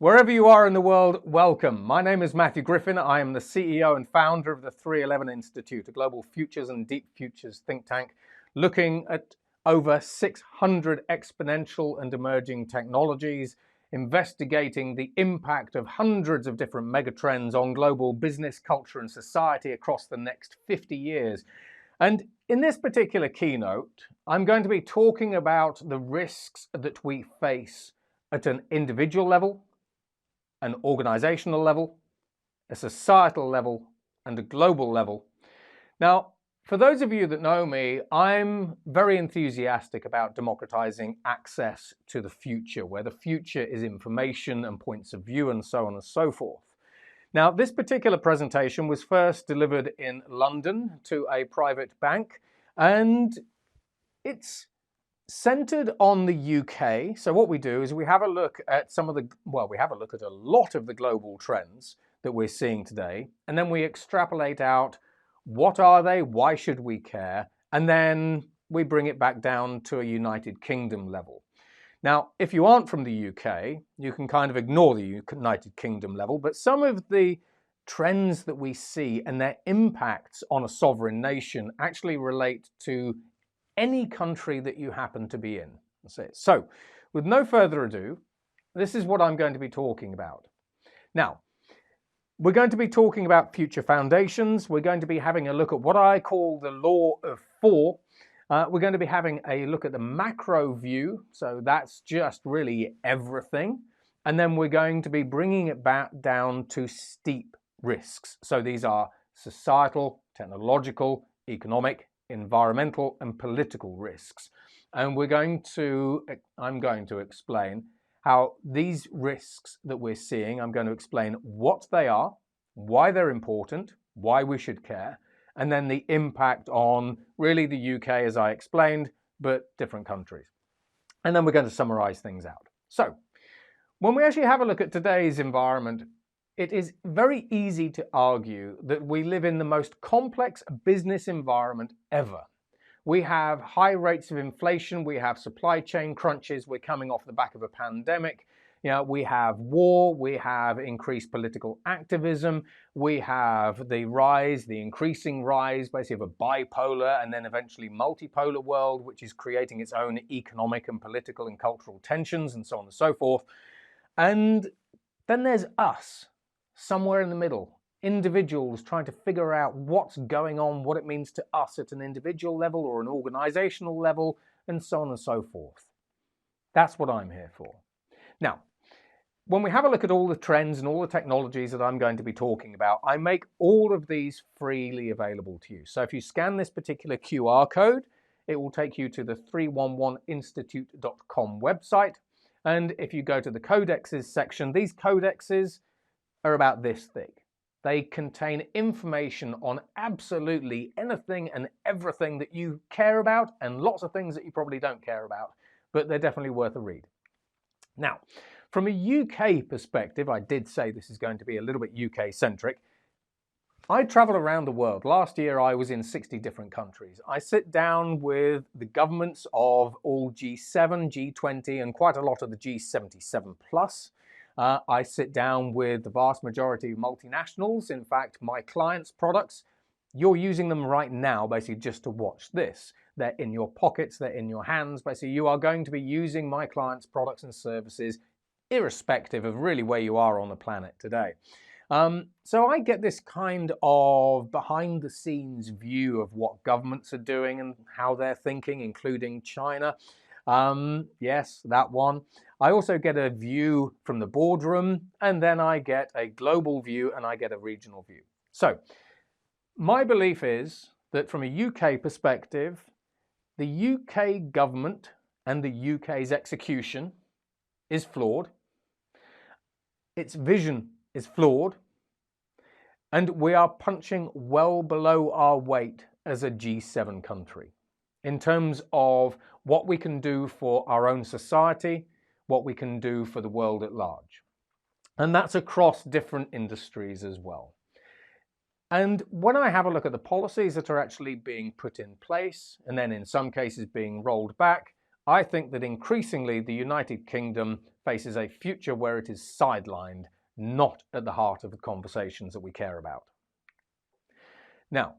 Wherever you are in the world, welcome. My name is Matthew Griffin. I am the CEO and founder of the 311 Institute, a global futures and deep futures think tank, looking at over 600 exponential and emerging technologies, investigating the impact of hundreds of different megatrends on global business, culture, and society across the next 50 years. And in this particular keynote, I'm going to be talking about the risks that we face at an individual level, an organizational level, a societal level, and a global level. Now, for those of you that know me, I'm very enthusiastic about democratizing access to the future, where the future is information and points of view and so on and so forth. Now, this particular presentation was first delivered in London to a private bank, and it's centered on the UK. So what we do is we have a look at we have a look at a lot of the global trends that we're seeing today, and then we extrapolate out what are they, why should we care, and then we bring it back down to a United Kingdom level. Now, if you aren't from the UK, you can kind of ignore the United Kingdom level, but some of the trends that we see and their impacts on a sovereign nation actually relate to any country that you happen to be in. So, with no further ado, this is what I'm going to be talking about. Now, we're going to be talking about future foundations. We're going to be having a look at what I call the law of four. We're going to be having a look at the macro view. So that's just really everything. And then we're going to be bringing it back down to steep risks. So these are societal, technological, economic, environmental and political risks. And I'm going to explain how these risks that we're seeing, I'm going to explain what they are, why they're important, why we should care, and then the impact on really the UK, as I explained, but different countries. And then we're going to summarize things out. So when we actually have a look at today's environment, it is very easy to argue that we live in the most complex business environment ever. We have high rates of inflation, we have supply chain crunches, we're coming off the back of a pandemic, we have war, we have increased political activism, we have the increasing rise basically of a bipolar and then eventually multipolar world, which is creating its own economic and political and cultural tensions and so on and so forth. And then there's us, somewhere in the middle, individuals trying to figure out what's going on, what it means to us at an individual level or an organizational level, and so on and so forth. That's what I'm here for. Now, when we have a look at all the trends and all the technologies that I'm going to be talking about, I make all of these freely available to you. So if you scan this particular QR code, it will take you to the 311institute.com website. And if you go to the Codexes section, these Codexes are about this thick. They contain information on absolutely anything and everything that you care about and lots of things that you probably don't care about, but they're definitely worth a read. Now, from a UK perspective, I did say this is going to be a little bit UK centric. I travel around the world. Last year I was in 60 different countries. I sit down with the governments of all G7, G20 and quite a lot of the G77 plus. I sit down with the vast majority of multinationals. In fact, my clients' products, you're using them right now basically just to watch this. They're in your pockets, they're in your hands. Basically, you are going to be using my clients' products and services irrespective of really where you are on the planet today. So I get this kind of behind the scenes view of what governments are doing and how they're thinking, including China. Yes, that one. I also get a view from the boardroom, and then I get a global view and I get a regional view. So my belief is that from a UK perspective, the UK government and the UK's execution is flawed. Its vision is flawed. And we are punching well below our weight as a G7 country in terms of what we can do for our own society, what we can do for the world at large. And that's across different industries as well. And when I have a look at the policies that are actually being put in place, and then in some cases being rolled back, I think that increasingly the United Kingdom faces a future where it is sidelined, not at the heart of the conversations that we care about. Now,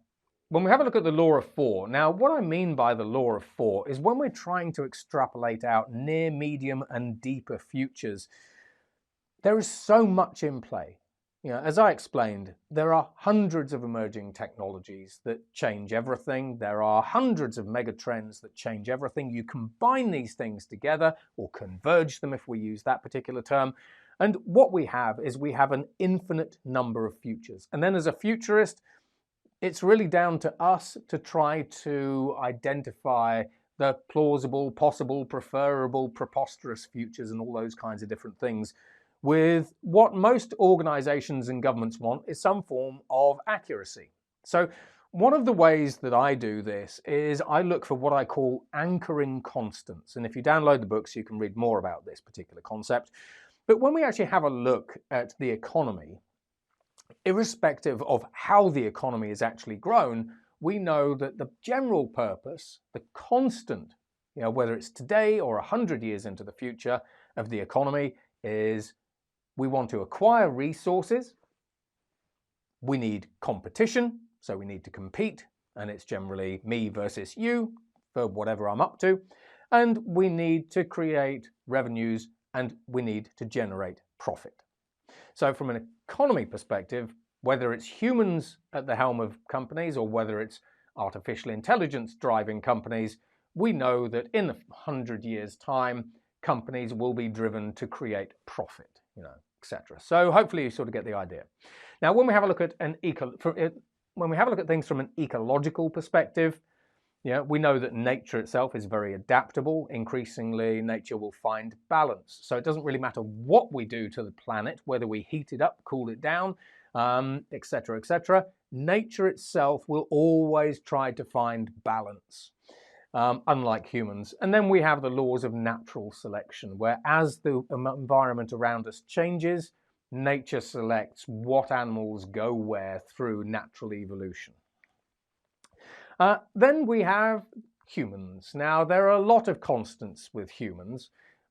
when we have a look at the law of four, now what I mean by the law of four is when we're trying to extrapolate out near, medium and deeper futures, there is so much in play. As I explained, there are hundreds of emerging technologies that change everything. There are hundreds of megatrends that change everything. You combine these things together, or converge them if we use that particular term. And what we have is we have an infinite number of futures. And then as a futurist, it's really down to us to try to identify the plausible, possible, preferable, preposterous futures and all those kinds of different things, with what most organizations and governments want is some form of accuracy. So one of the ways that I do this is I look for what I call anchoring constants. And if you download the books, you can read more about this particular concept. But when we actually have a look at the economy, irrespective of how the economy is actually grown, we know that the general purpose, the constant, whether it's today or 100 years into the future of the economy, is we want to acquire resources, we need competition, so we need to compete, and it's generally me versus you for whatever I'm up to, and we need to create revenues and we need to generate profit. So from an economy perspective, whether it's humans at the helm of companies or whether it's artificial intelligence driving companies, we know that in 100 years' time, companies will be driven to create profit, etc. So hopefully you sort of get the idea. Now, when we have a look at things from an ecological perspective, we know that nature itself is very adaptable. Increasingly, nature will find balance. So it doesn't really matter what we do to the planet, whether we heat it up, cool it down, etc., etc. Nature itself will always try to find balance, unlike humans. And then we have the laws of natural selection, where as the environment around us changes, nature selects what animals go where through natural evolution. Then we have humans. Now, there are a lot of constants with humans,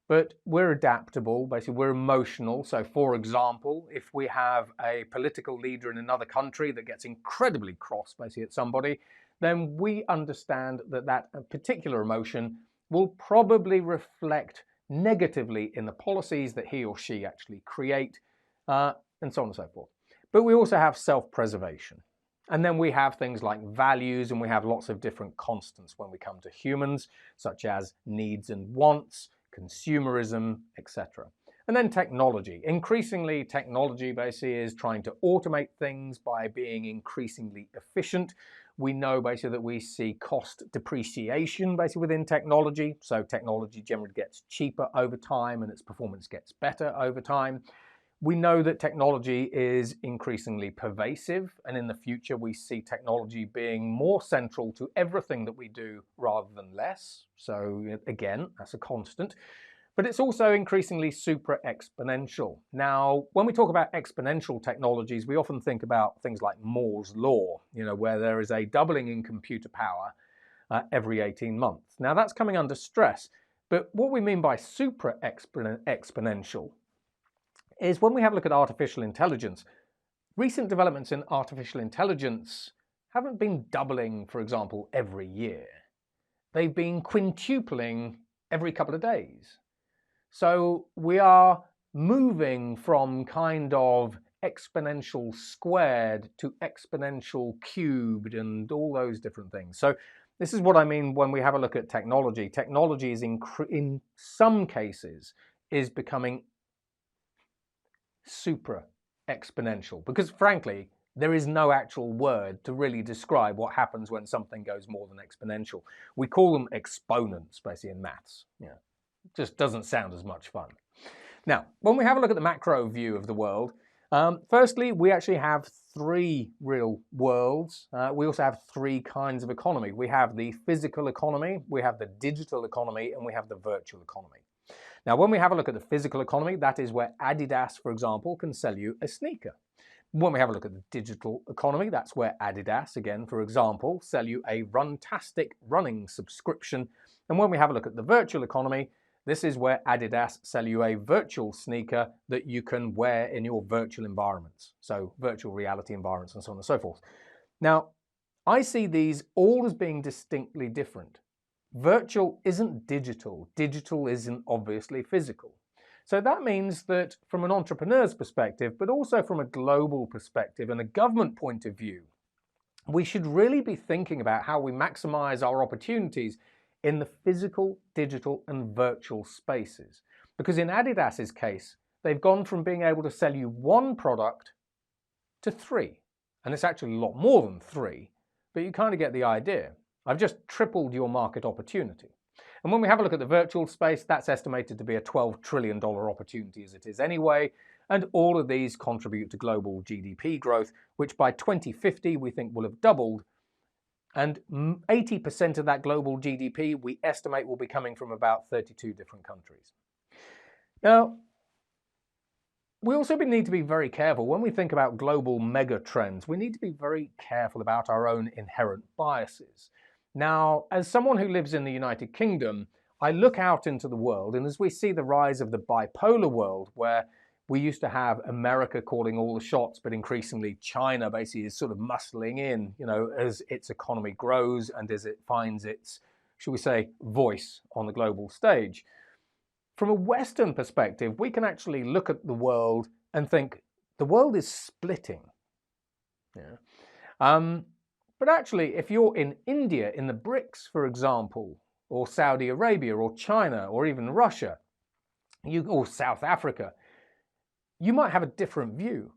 but we're adaptable. Basically, we're emotional. So, for example, if we have a political leader in another country that gets incredibly cross, basically, at somebody, then we understand that that particular emotion will probably reflect negatively in the policies that he or she actually create, and so on and so forth. But we also have self-preservation. And then we have things like values, and we have lots of different constants when we come to humans, such as needs and wants, consumerism, etc. And then technology. Increasingly, technology basically is trying to automate things by being increasingly efficient. We know basically that we see cost depreciation basically within technology. So technology generally gets cheaper over time and its performance gets better over time. We know that technology is increasingly pervasive, and in the future we see technology being more central to everything that we do rather than less. So again, that's a constant. But it's also increasingly super-exponential. Now, when we talk about exponential technologies, we often think about things like Moore's law, where there is a doubling in computer power every 18 months. Now, that's coming under stress. But what we mean by super-exponential is when we have a look at artificial intelligence, recent developments in artificial intelligence haven't been doubling, for example, every year. They've been quintupling every couple of days. So we are moving from kind of exponential squared to exponential cubed and all those different things. So this is what I mean when we have a look at technology. Technology is in some cases is becoming super exponential, because frankly there is no actual word to really describe what happens when something goes more than exponential. We call them exponents basically in maths. It just doesn't sound as much fun. Now, when we have a look at the macro view of the world, firstly, we actually have three real worlds. We also have three kinds of economy. We have the physical economy, we have the digital economy, and we have the virtual economy. Now, when we have a look at the physical economy, that is where Adidas, for example, can sell you a sneaker. When we have a look at the digital economy, that's where Adidas, again, for example, sell you a Runtastic running subscription. And when we have a look at the virtual economy, This is where Adidas sell you a virtual sneaker that you can wear in your virtual environments, so virtual reality environments and so on and so forth. Now, I see these all as being distinctly different. Virtual isn't digital. Digital isn't obviously physical. So that means that from an entrepreneur's perspective, but also from a global perspective and a government point of view, we should really be thinking about how we maximize our opportunities in the physical, digital, and virtual spaces. Because in Adidas's case, they've gone from being able to sell you one product to three. And it's actually a lot more than three, but you kind of get the idea. I've just tripled your market opportunity. And when we have a look at the virtual space, that's estimated to be a $12 trillion opportunity as it is anyway. And all of these contribute to global GDP growth, which by 2050 we think will have doubled. And 80% of that global GDP we estimate will be coming from about 32 different countries. Now, we also need to be very careful when we think about global mega trends. We need to be very careful about our own inherent biases. Now, as someone who lives in the United Kingdom, I look out into the world, and as we see the rise of the bipolar world, where we used to have America calling all the shots, but increasingly China basically is sort of muscling in, as its economy grows and as it finds its, shall we say, voice on the global stage. From a Western perspective, we can actually look at the world and think the world is splitting. But actually, if you're in India, in the BRICS, for example, or Saudi Arabia, or China, or even Russia, or South Africa, you might have a different view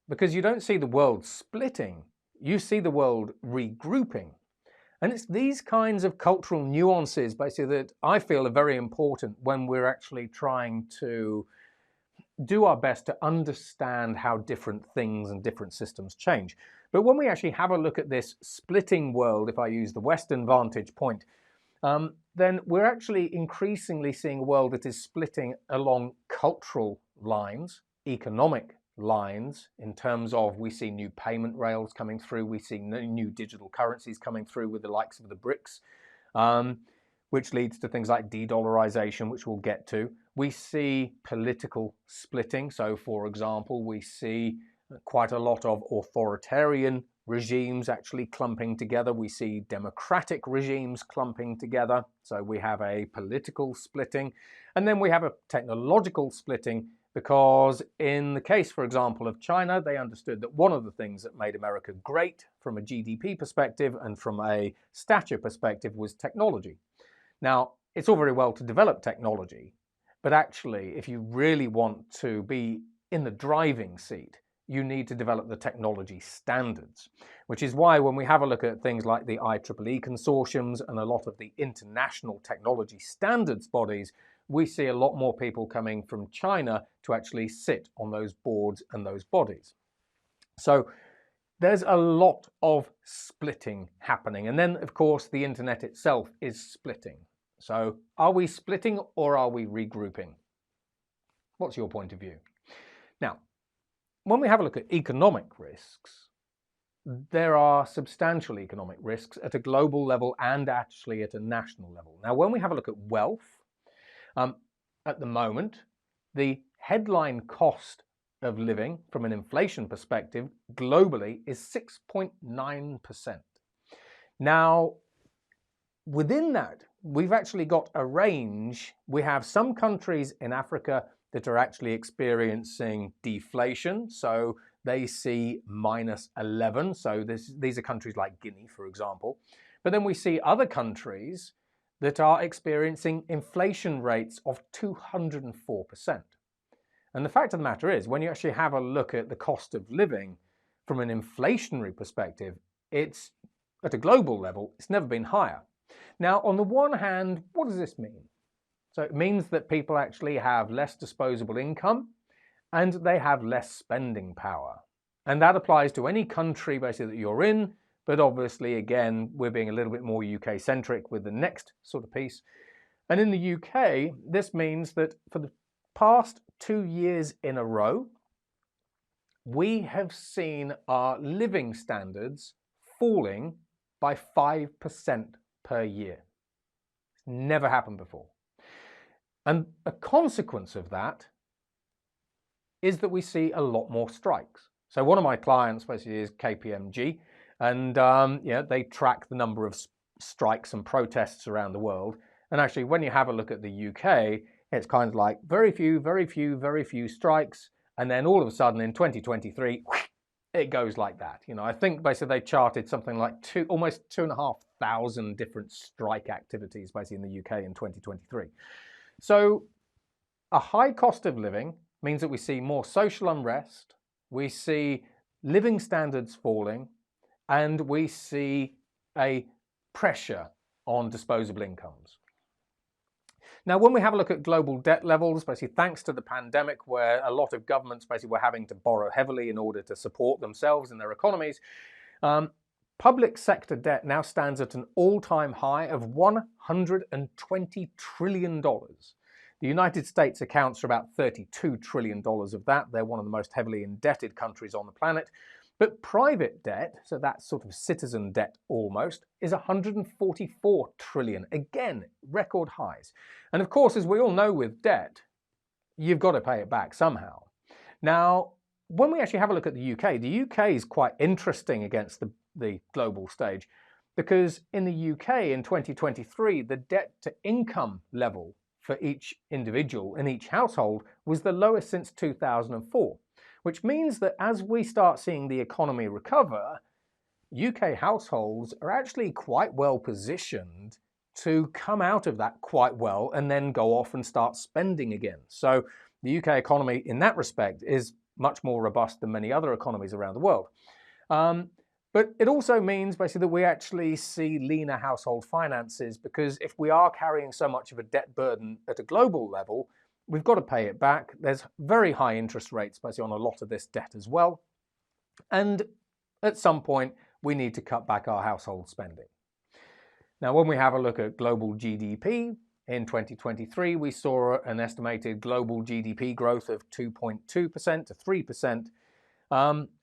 because you don't see the world splitting. You see the world regrouping. And it's these kinds of cultural nuances, basically, that I feel are very important when we're actually trying to do our best to understand how different things and different systems change. But when we actually have a look at this splitting world, if I use the Western vantage point, then we're actually increasingly seeing a world that is splitting along cultural lines, economic lines, in terms of we see new payment rails coming through, we see new digital currencies coming through with the likes of the BRICS, which leads to things like de-dollarization, which we'll get to. We see political splitting. So, for example, we see quite a lot of authoritarian regimes actually clumping together. We see democratic regimes clumping together. So we have a political splitting. And then we have a technological splitting, because in the case, for example, of China, they understood that one of the things that made America great from a GDP perspective and from a stature perspective was technology. Now, it's all very well to develop technology, but actually, if you really want to be in the driving seat, you need to develop the technology standards, which is why when we have a look at things like the IEEE consortiums and a lot of the international technology standards bodies, we see a lot more people coming from China to actually sit on those boards and those bodies. So there's a lot of splitting happening. And then, of course, the internet itself is splitting. So are we splitting or are we regrouping? What's your point of view? Now, when we have a look at economic risks, there are substantial economic risks at a global level and actually at a national level. Now, when we have a look at wealth, at the moment, the headline cost of living from an inflation perspective globally is 6.9%. Now, within that, we've actually got a range. We have some countries in Africa that are actually experiencing deflation. So they see -11. So these are countries like Guinea, for example. But then we see other countries that are experiencing inflation rates of 204%. And the fact of the matter is, when you actually have a look at the cost of living from an inflationary perspective, it's at a global level, it's never been higher. Now, on the one hand, what does this mean? So it means that people actually have less disposable income and they have less spending power. And that applies to any country basically that you're in. But obviously, again, we're being a little bit more UK-centric with the next sort of piece. And in the UK, this means that for the past 2 years in a row, we have seen our living standards falling by 5% per year. It's never happened before. And a consequence of that is that we see a lot more strikes. So one of my clients basically is KPMG, and they track the number of strikes and protests around the world. And actually, when you have a look at the UK, it's kind of like very few strikes, and then all of a sudden in 2023, it goes like that. I think basically they charted something like almost 2,500 different strike activities basically in the UK in 2023. So a high cost of living means that we see more social unrest, we see living standards falling, and we see a pressure on disposable incomes. Now, when we have a look at global debt levels, basically thanks to the pandemic, where a lot of governments basically were having to borrow heavily in order to support themselves and their economies, public sector debt now stands at an all-time high of $120 trillion. The United States accounts for about $32 trillion of that. They're one of the most heavily indebted countries on the planet. But private debt, so that's sort of citizen debt almost, is 144 trillion. Again, record highs. And of course, as we all know with debt, you've got to pay it back somehow. Now, when we actually have a look at the UK is quite interesting against the global stage, because in the UK in 2023, the debt to income level for each individual in each household was the lowest since 2004. Which means that as we start seeing the economy recover, UK households are actually quite well positioned to come out of that quite well and then go off and start spending again. So the UK economy in that respect is much more robust than many other economies around the world. But it also means basically that we actually see leaner household finances, because if we are carrying so much of a debt burden at a global level, we've got to pay it back. There's very high interest rates basically on a lot of this debt as well. And at some point, we need to cut back our household spending. Now, when we have a look at global GDP, in 2023, we saw an estimated global GDP growth of 2.2% to 3%.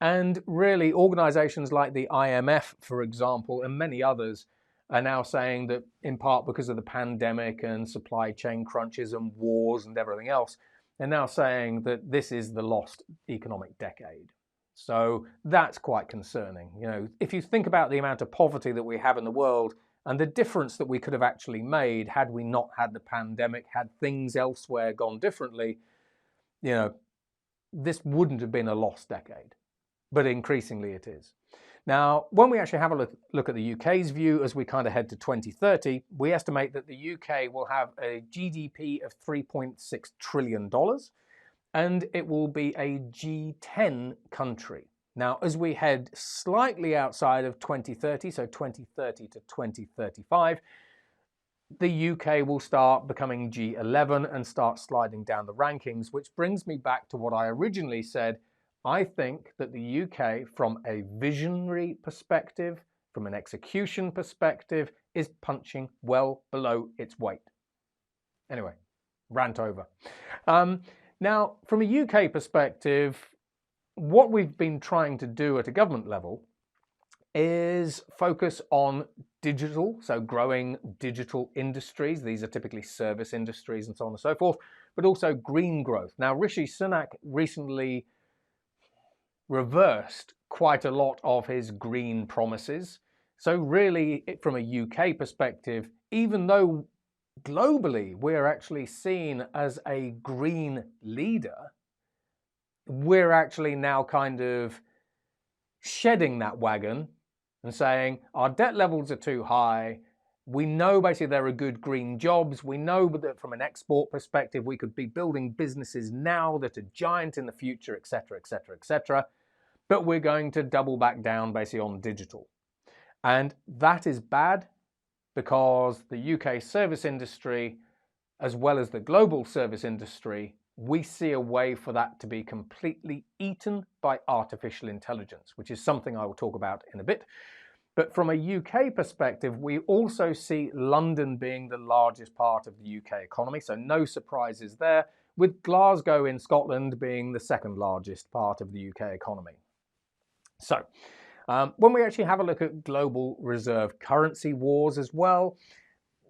And really, organizations like the IMF, for example, and many others, are now saying that in part because of the pandemic and supply chain crunches and wars and everything else, they're now saying that this is the lost economic decade. So that's quite concerning. If you think about the amount of poverty that we have in the world and the difference that we could have actually made had we not had the pandemic, had things elsewhere gone differently, this wouldn't have been a lost decade, but increasingly it is. Now, when we actually have a look at the UK's view as we kind of head to 2030, we estimate that the UK will have a GDP of $3.6 trillion, and it will be a G10 country. Now, as we head slightly outside of 2030, so 2030 to 2035, the UK will start becoming G11 and start sliding down the rankings, which brings me back to what I originally said. I think that the UK, from a visionary perspective, from an execution perspective, is punching well below its weight. Anyway, rant over. Now, from a UK perspective, what we've been trying to do at a government level is focus on digital, so growing digital industries. These are typically service industries and so on and so forth, but also green growth. Now, Rishi Sunak recently reversed quite a lot of his green promises. So really, from a UK perspective, even though globally we're actually seen as a green leader, we're actually now kind of shedding that wagon and saying our debt levels are too high. We know basically there are good green jobs. We know that from an export perspective, we could be building businesses now that are giant in the future, etc., etc., etc. But we're going to double back down basically on digital. And that is bad, because the UK service industry, as well as the global service industry, we see a way for that to be completely eaten by artificial intelligence, which is something I will talk about in a bit. But from a UK perspective, we also see London being the largest part of the UK economy, so no surprises there, with Glasgow in Scotland being the second largest part of the UK economy. So, when we actually have a look at global reserve currency wars as well,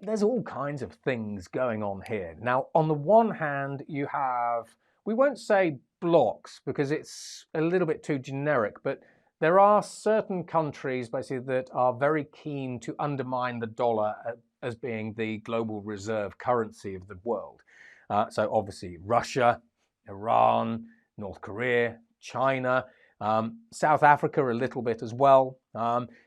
there's all kinds of things going on here. Now, on the one hand, you have, we won't say blocks because it's a little bit too generic, but there are certain countries basically that are very keen to undermine the dollar as being the global reserve currency of the world. So obviously Russia, Iran, North Korea, China, South Africa a little bit as well.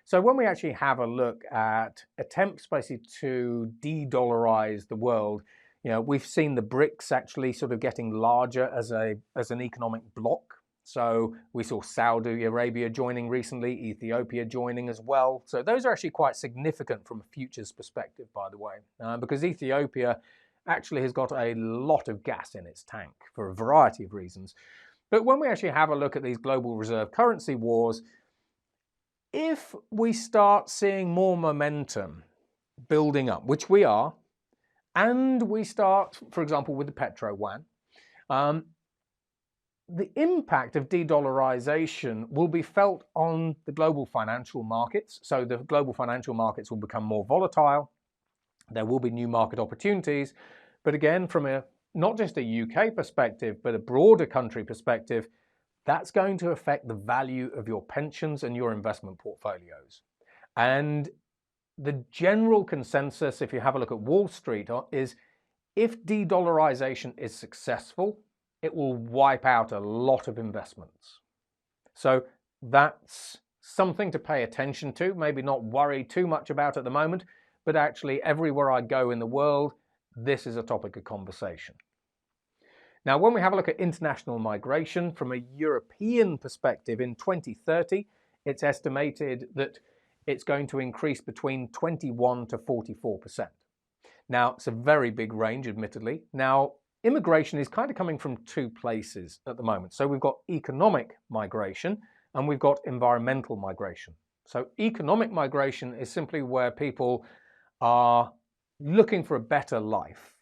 So when we actually have a look at attempts basically to de-dollarize the world, you know, we've seen the BRICS actually sort of getting larger as an economic bloc. So we saw Saudi Arabia joining recently, Ethiopia joining as well. So those are actually quite significant from a futures perspective, by the way, because Ethiopia actually has got a lot of gas in its tank for a variety of reasons. But when we actually have a look at these global reserve currency wars, if we start seeing more momentum building up, which we are, and we start, for example, with the petro yuan, the impact of de-dollarization will be felt on the global financial markets. So the global financial markets will become more volatile. There will be new market opportunities. But again, from a not just a UK perspective, but a broader country perspective, that's going to affect the value of your pensions and your investment portfolios. And the general consensus, if you have a look at Wall Street, is if de-dollarization is successful, it will wipe out a lot of investments. So that's something to pay attention to, maybe not worry too much about at the moment, but actually everywhere I go in the world, this is a topic of conversation. Now, when we have a look at international migration from a European perspective in 2030, it's estimated that it's going to increase between 21 to 44%. Now, it's a very big range, admittedly. Now, immigration is kind of coming from two places at the moment. So we've got economic migration and we've got environmental migration. So economic migration is simply where people are looking for a better life,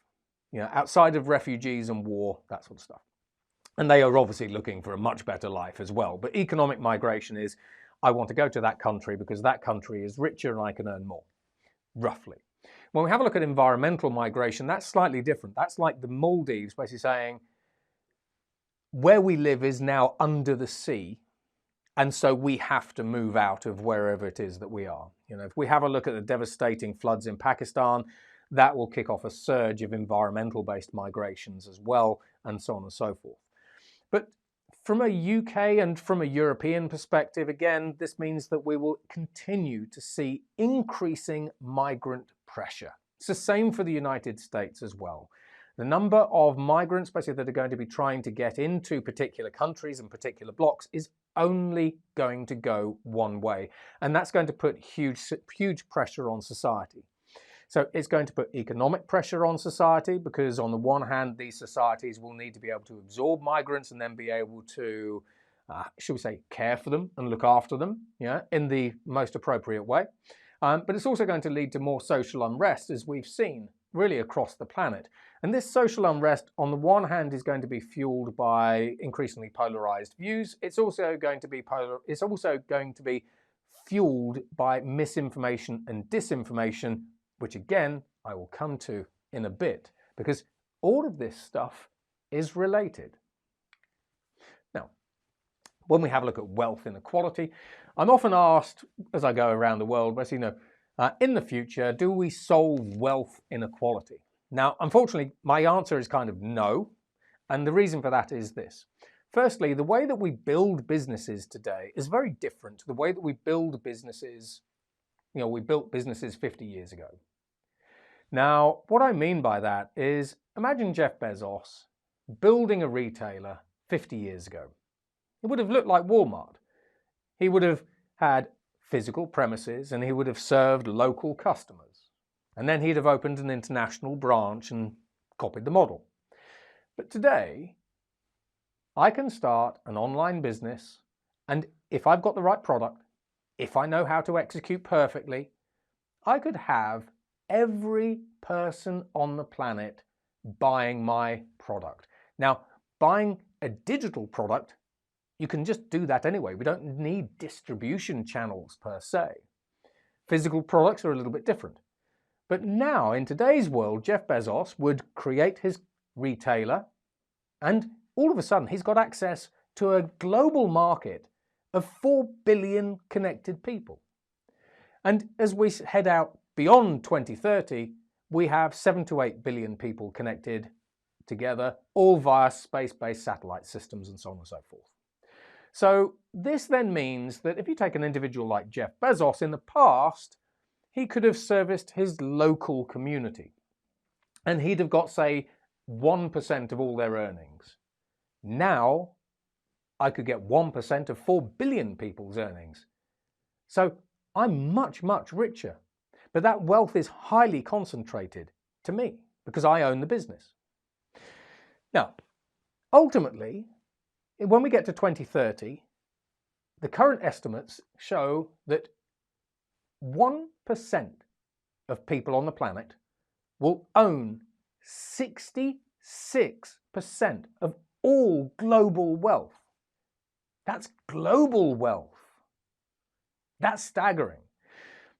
you know, outside of refugees and war, that sort of stuff. And they are obviously looking for a much better life as well. But economic migration is, I want to go to that country because that country is richer and I can earn more, roughly. When we have a look at environmental migration, that's slightly different. That's like the Maldives, basically saying, where we live is now under the sea, and so we have to move out of wherever it is that we are. You know, if we have a look at the devastating floods in Pakistan, that will kick off a surge of environmental-based migrations as well, and so on and so forth. But from a UK and from a European perspective, again, this means that we will continue to see increasing migrant pressure. It's the same for the United States as well. The number of migrants, basically, that are going to be trying to get into particular countries and particular blocks is only going to go one way. And that's going to put huge pressure on society. So it's going to put economic pressure on society because on the one hand, these societies will need to be able to absorb migrants and then be able to, should we say, care for them and look after them, yeah, in the most appropriate way. But it's also going to lead to more social unrest, as we've seen really across the planet. And this social unrest, on the one hand, is going to be fueled by increasingly polarized views. It's also going to be fueled by misinformation and disinformation, which again, I will come to in a bit, because all of this stuff is related. Now, when we have a look at wealth inequality, I'm often asked as I go around the world, basically, in the future, do we solve wealth inequality? Now, unfortunately, my answer is kind of no. And the reason for that is this. Firstly, the way that we build businesses today is very different to the way that we build businesses, we built businesses 50 years ago. Now, what I mean by that is, imagine Jeff Bezos building a retailer 50 years ago. It would have looked like Walmart. He would have had physical premises and he would have served local customers. And then he'd have opened an international branch and copied the model. But today, I can start an online business, and if I've got the right product, if I know how to execute perfectly, I could have every person on the planet buying my product. Now, buying a digital product, you can just do that anyway. We don't need distribution channels per se. Physical products are a little bit different. But now, in today's world, Jeff Bezos would create his retailer, and all of a sudden he's got access to a global market of 4 billion connected people. And as we head out beyond 2030, we have 7 to 8 billion people connected together, all via space-based satellite systems and so on and so forth. So this then means that if you take an individual like Jeff Bezos, in the past, he could have serviced his local community, and he'd have got, say, 1% of all their earnings. Now, I could get 1% of 4 billion people's earnings. So I'm much, much richer. But that wealth is highly concentrated to me because I own the business. Now, ultimately, when we get to 2030, the current estimates show that 1% of people on the planet will own 66% of all global wealth. That's global wealth. That's staggering.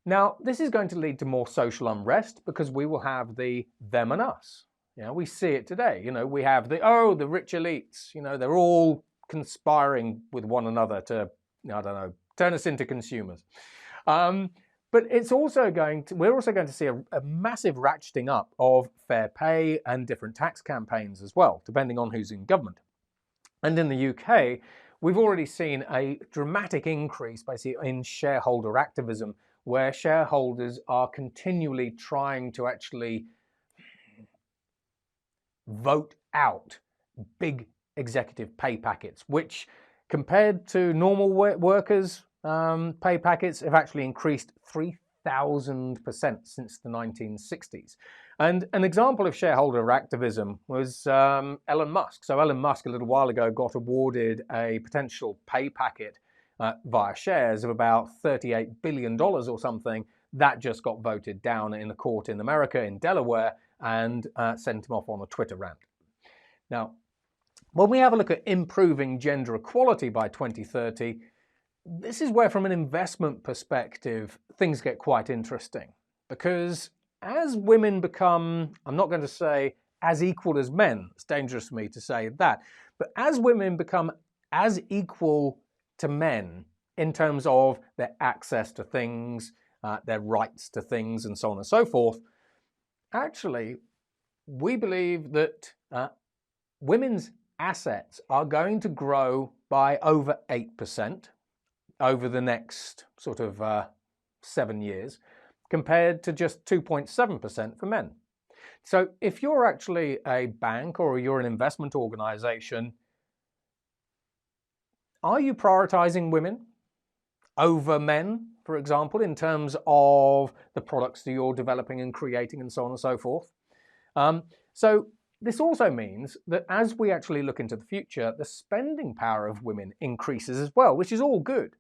Now, this is going to lead to more social unrest because we will have the them and us. We see it today. We have the rich elites. They're all conspiring with one another to, turn us into consumers. But it's also we're also going to see a massive ratcheting up of fair pay and different tax campaigns as well, depending on who's in government. And in the UK, we've already seen a dramatic increase basically in shareholder activism, where shareholders are continually trying to actually vote out big executive pay packets, which compared to normal workers' pay packets have actually increased 3,000% since the 1960s. And an example of shareholder activism was Elon Musk. So Elon Musk a little while ago got awarded a potential pay packet via shares of about $38 billion or something. That just got voted down in a court in America, in Delaware, and sent him off on a Twitter rant. Now, when we have a look at improving gender equality by 2030, this is where, from an investment perspective, things get quite interesting. Because as women become, I'm not going to say as equal as men, it's dangerous for me to say that, but as women become as equal to men in terms of their access to things, their rights to things, and so on and so forth, actually, we believe that women's assets are going to grow by over 8% over the next sort of 7 years, compared to just 2.7% for men. So if you're actually a bank or you're an investment organization, are you prioritizing women over men, for example, in terms of the products that you're developing and creating and so on and so forth? So this also means that as we actually look into the future, the spending power of women increases as well, which is all good.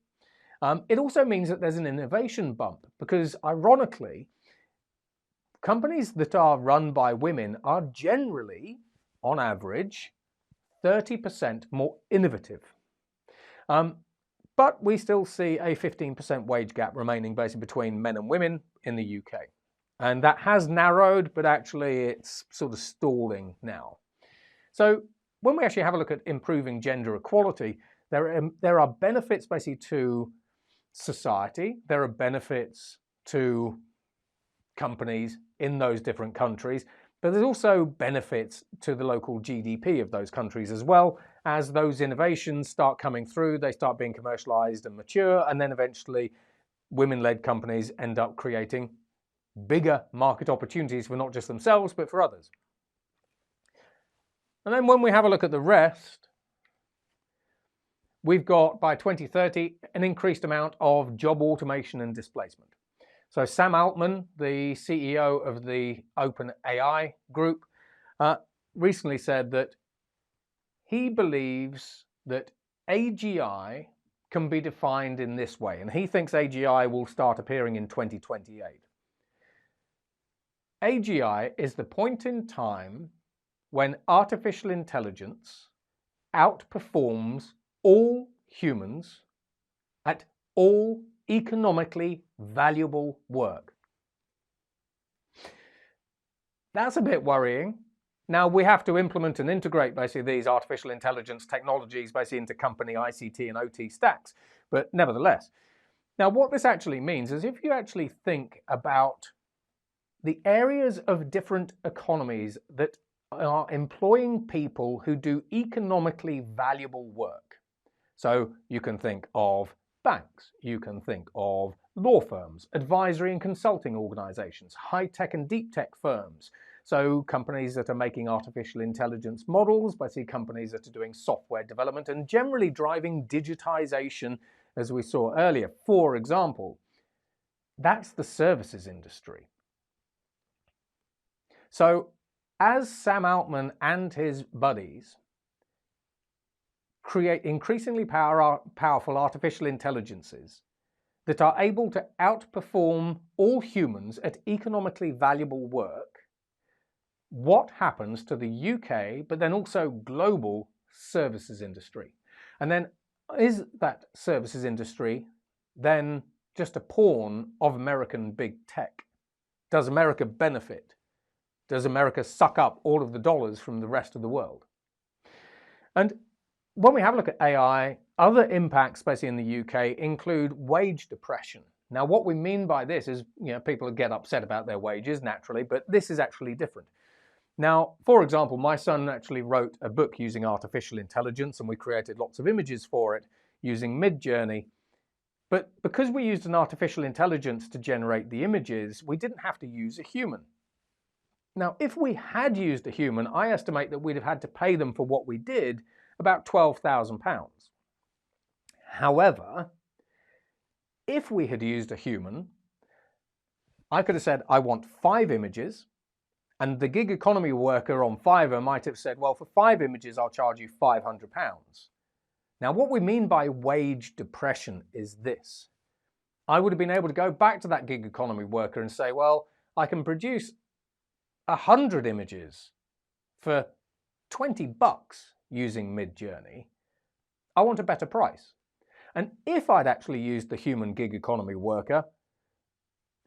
It also means that there's an innovation bump because, ironically, companies that are run by women are generally, on average, 30% more innovative. But we still see a 15% wage gap remaining basically between men and women in the UK. And that has narrowed, but actually it's sort of stalling now. So when we actually have a look at improving gender equality, there are benefits basically to society, there are benefits to companies in those different countries, but there's also benefits to the local GDP of those countries as well. As those innovations start coming through, they start being commercialized and mature, and then eventually women-led companies end up creating bigger market opportunities for not just themselves, but for others. And then when we have a look at the rest, we've got, by 2030, an increased amount of job automation and displacement. So Sam Altman, the CEO of the OpenAI group, recently said that he believes that AGI can be defined in this way, and he thinks AGI will start appearing in 2028. AGI is the point in time when artificial intelligence outperforms all humans at all economically valuable work. That's a bit worrying. Now, we have to implement and integrate basically these artificial intelligence technologies basically into company ICT and OT stacks, but nevertheless. Now, what this actually means is if you actually think about the areas of different economies that are employing people who do economically valuable work. So you can think of banks, you can think of law firms, advisory and consulting organizations, high-tech and deep-tech firms. So companies that are making artificial intelligence models, basically companies that are doing software development and generally driving digitization, as we saw earlier. For example, that's the services industry. So as Sam Altman and his buddies create increasingly powerful artificial intelligences that are able to outperform all humans at economically valuable work, what happens to the UK, but then also global services industry? And then is that services industry then just a pawn of American big tech? Does America benefit? Does America suck up all of the dollars from the rest of the world? And when we have a look at AI, other impacts, especially in the UK, include wage depression. Now, what we mean by this is, people get upset about their wages naturally, but this is actually different. Now, for example, my son actually wrote a book using artificial intelligence, and we created lots of images for it using Midjourney. But because we used an artificial intelligence to generate the images, we didn't have to use a human. Now, if we had used a human, I estimate that we'd have had to pay them for what we did about £12,000. However, if we had used a human, I could have said, I want 5 images, and the gig economy worker on Fiverr might have said, well, for 5 images, I'll charge you £500. Now, what we mean by wage depression is this. I would have been able to go back to that gig economy worker and say, well, I can produce 100 images for $20 using Midjourney. I want a better price. And if I'd actually used the human gig economy worker,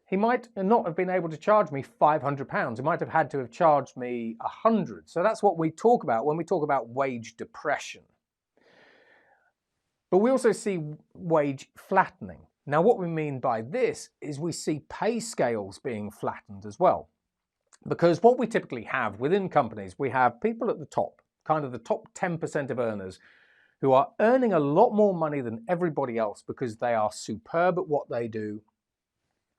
he might not have been able to charge me £500. He might have had to have charged me 100. So that's what we talk about when we talk about wage depression. But we also see wage flattening. Now, what we mean by this is we see pay scales being flattened as well. Because what we typically have within companies, we have people at the top, kind of the top 10% of earners, who are earning a lot more money than everybody else because they are superb at what they do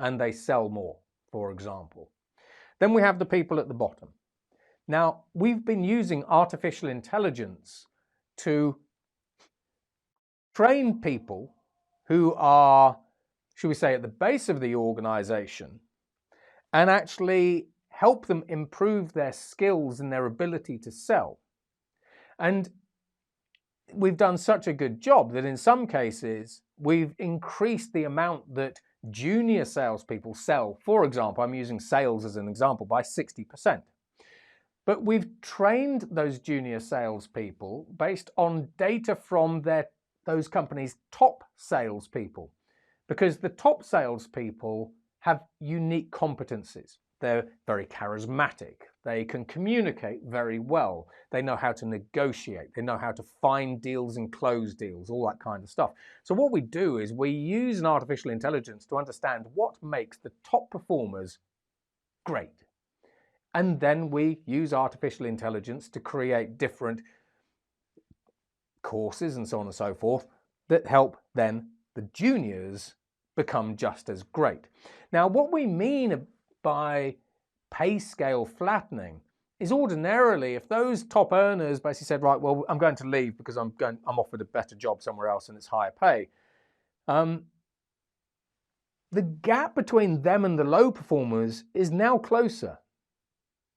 and they sell more, for example. Then we have the people at the bottom. Now, we've been using artificial intelligence to train people who are, should we say, at the base of the organization and actually help them improve their skills and their ability to sell. And we've done such a good job that in some cases, we've increased the amount that junior salespeople sell. For example, I'm using sales as an example, by 60%. But we've trained those junior salespeople based on data from those companies' top salespeople, because the top salespeople have unique competencies. They're very charismatic. They can communicate very well. They know how to negotiate. They know how to find deals and close deals, all that kind of stuff. So what we do is we use an artificial intelligence to understand what makes the top performers great. And then we use artificial intelligence to create different courses and so on and so forth that help then the juniors become just as great. Now, what we mean by pay scale flattening is ordinarily if those top earners basically said, right, well, I'm going to leave because I'm offered a better job somewhere else and it's higher pay. The gap between them and the low performers is now closer.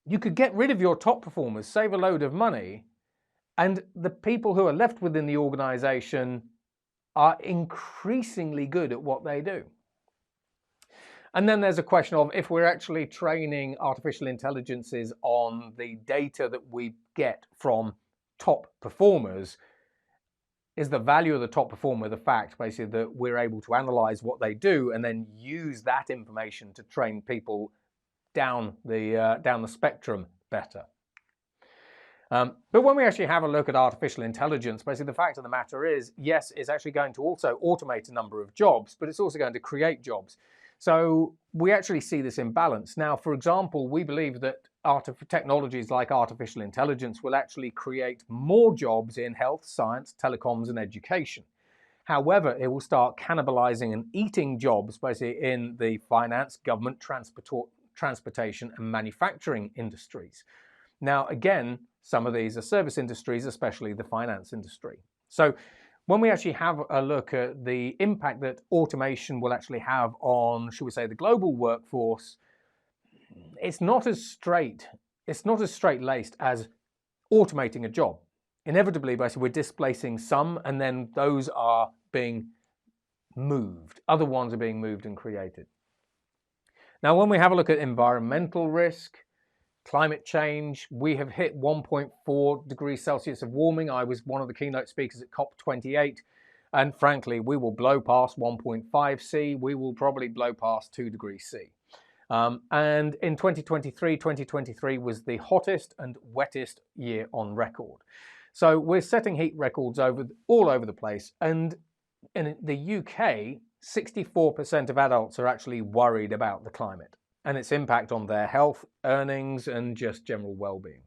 You could get rid of your top performers, save a load of money, and the people who are left within the organization are increasingly good at what they do. And then there's a question of if we're actually training artificial intelligences on the data that we get from top performers, is the value of the top performer the fact basically that we're able to analyze what they do and then use that information to train people down the spectrum better. But when we actually have a look at artificial intelligence, basically the fact of the matter is, yes, it's actually going to also automate a number of jobs, but it's also going to create jobs. So we actually see this imbalance. Now, for example, we believe that technologies like artificial intelligence will actually create more jobs in health, science, telecoms, and education. However, it will start cannibalizing and eating jobs, basically in the finance, government, transportation, and manufacturing industries. Now, again, some of these are service industries, especially the finance industry. So when we actually have a look at the impact that automation will actually have on, shall we say, the global workforce, it's not as straight-laced as automating a job. Inevitably, basically, we're displacing some, and then those are being moved. Other ones are being moved and created. Now, when we have a look at environmental risk, climate change, we have hit 1.4 degrees Celsius of warming. I was one of the keynote speakers at COP28, and frankly, we will blow past 1.5 C. We will probably blow past 2 degrees C. And in 2023 was the hottest and wettest year on record. So we're setting heat records all over the place. And in the UK, 64% of adults are actually worried about the climate and its impact on their health, earnings, and just general well-being.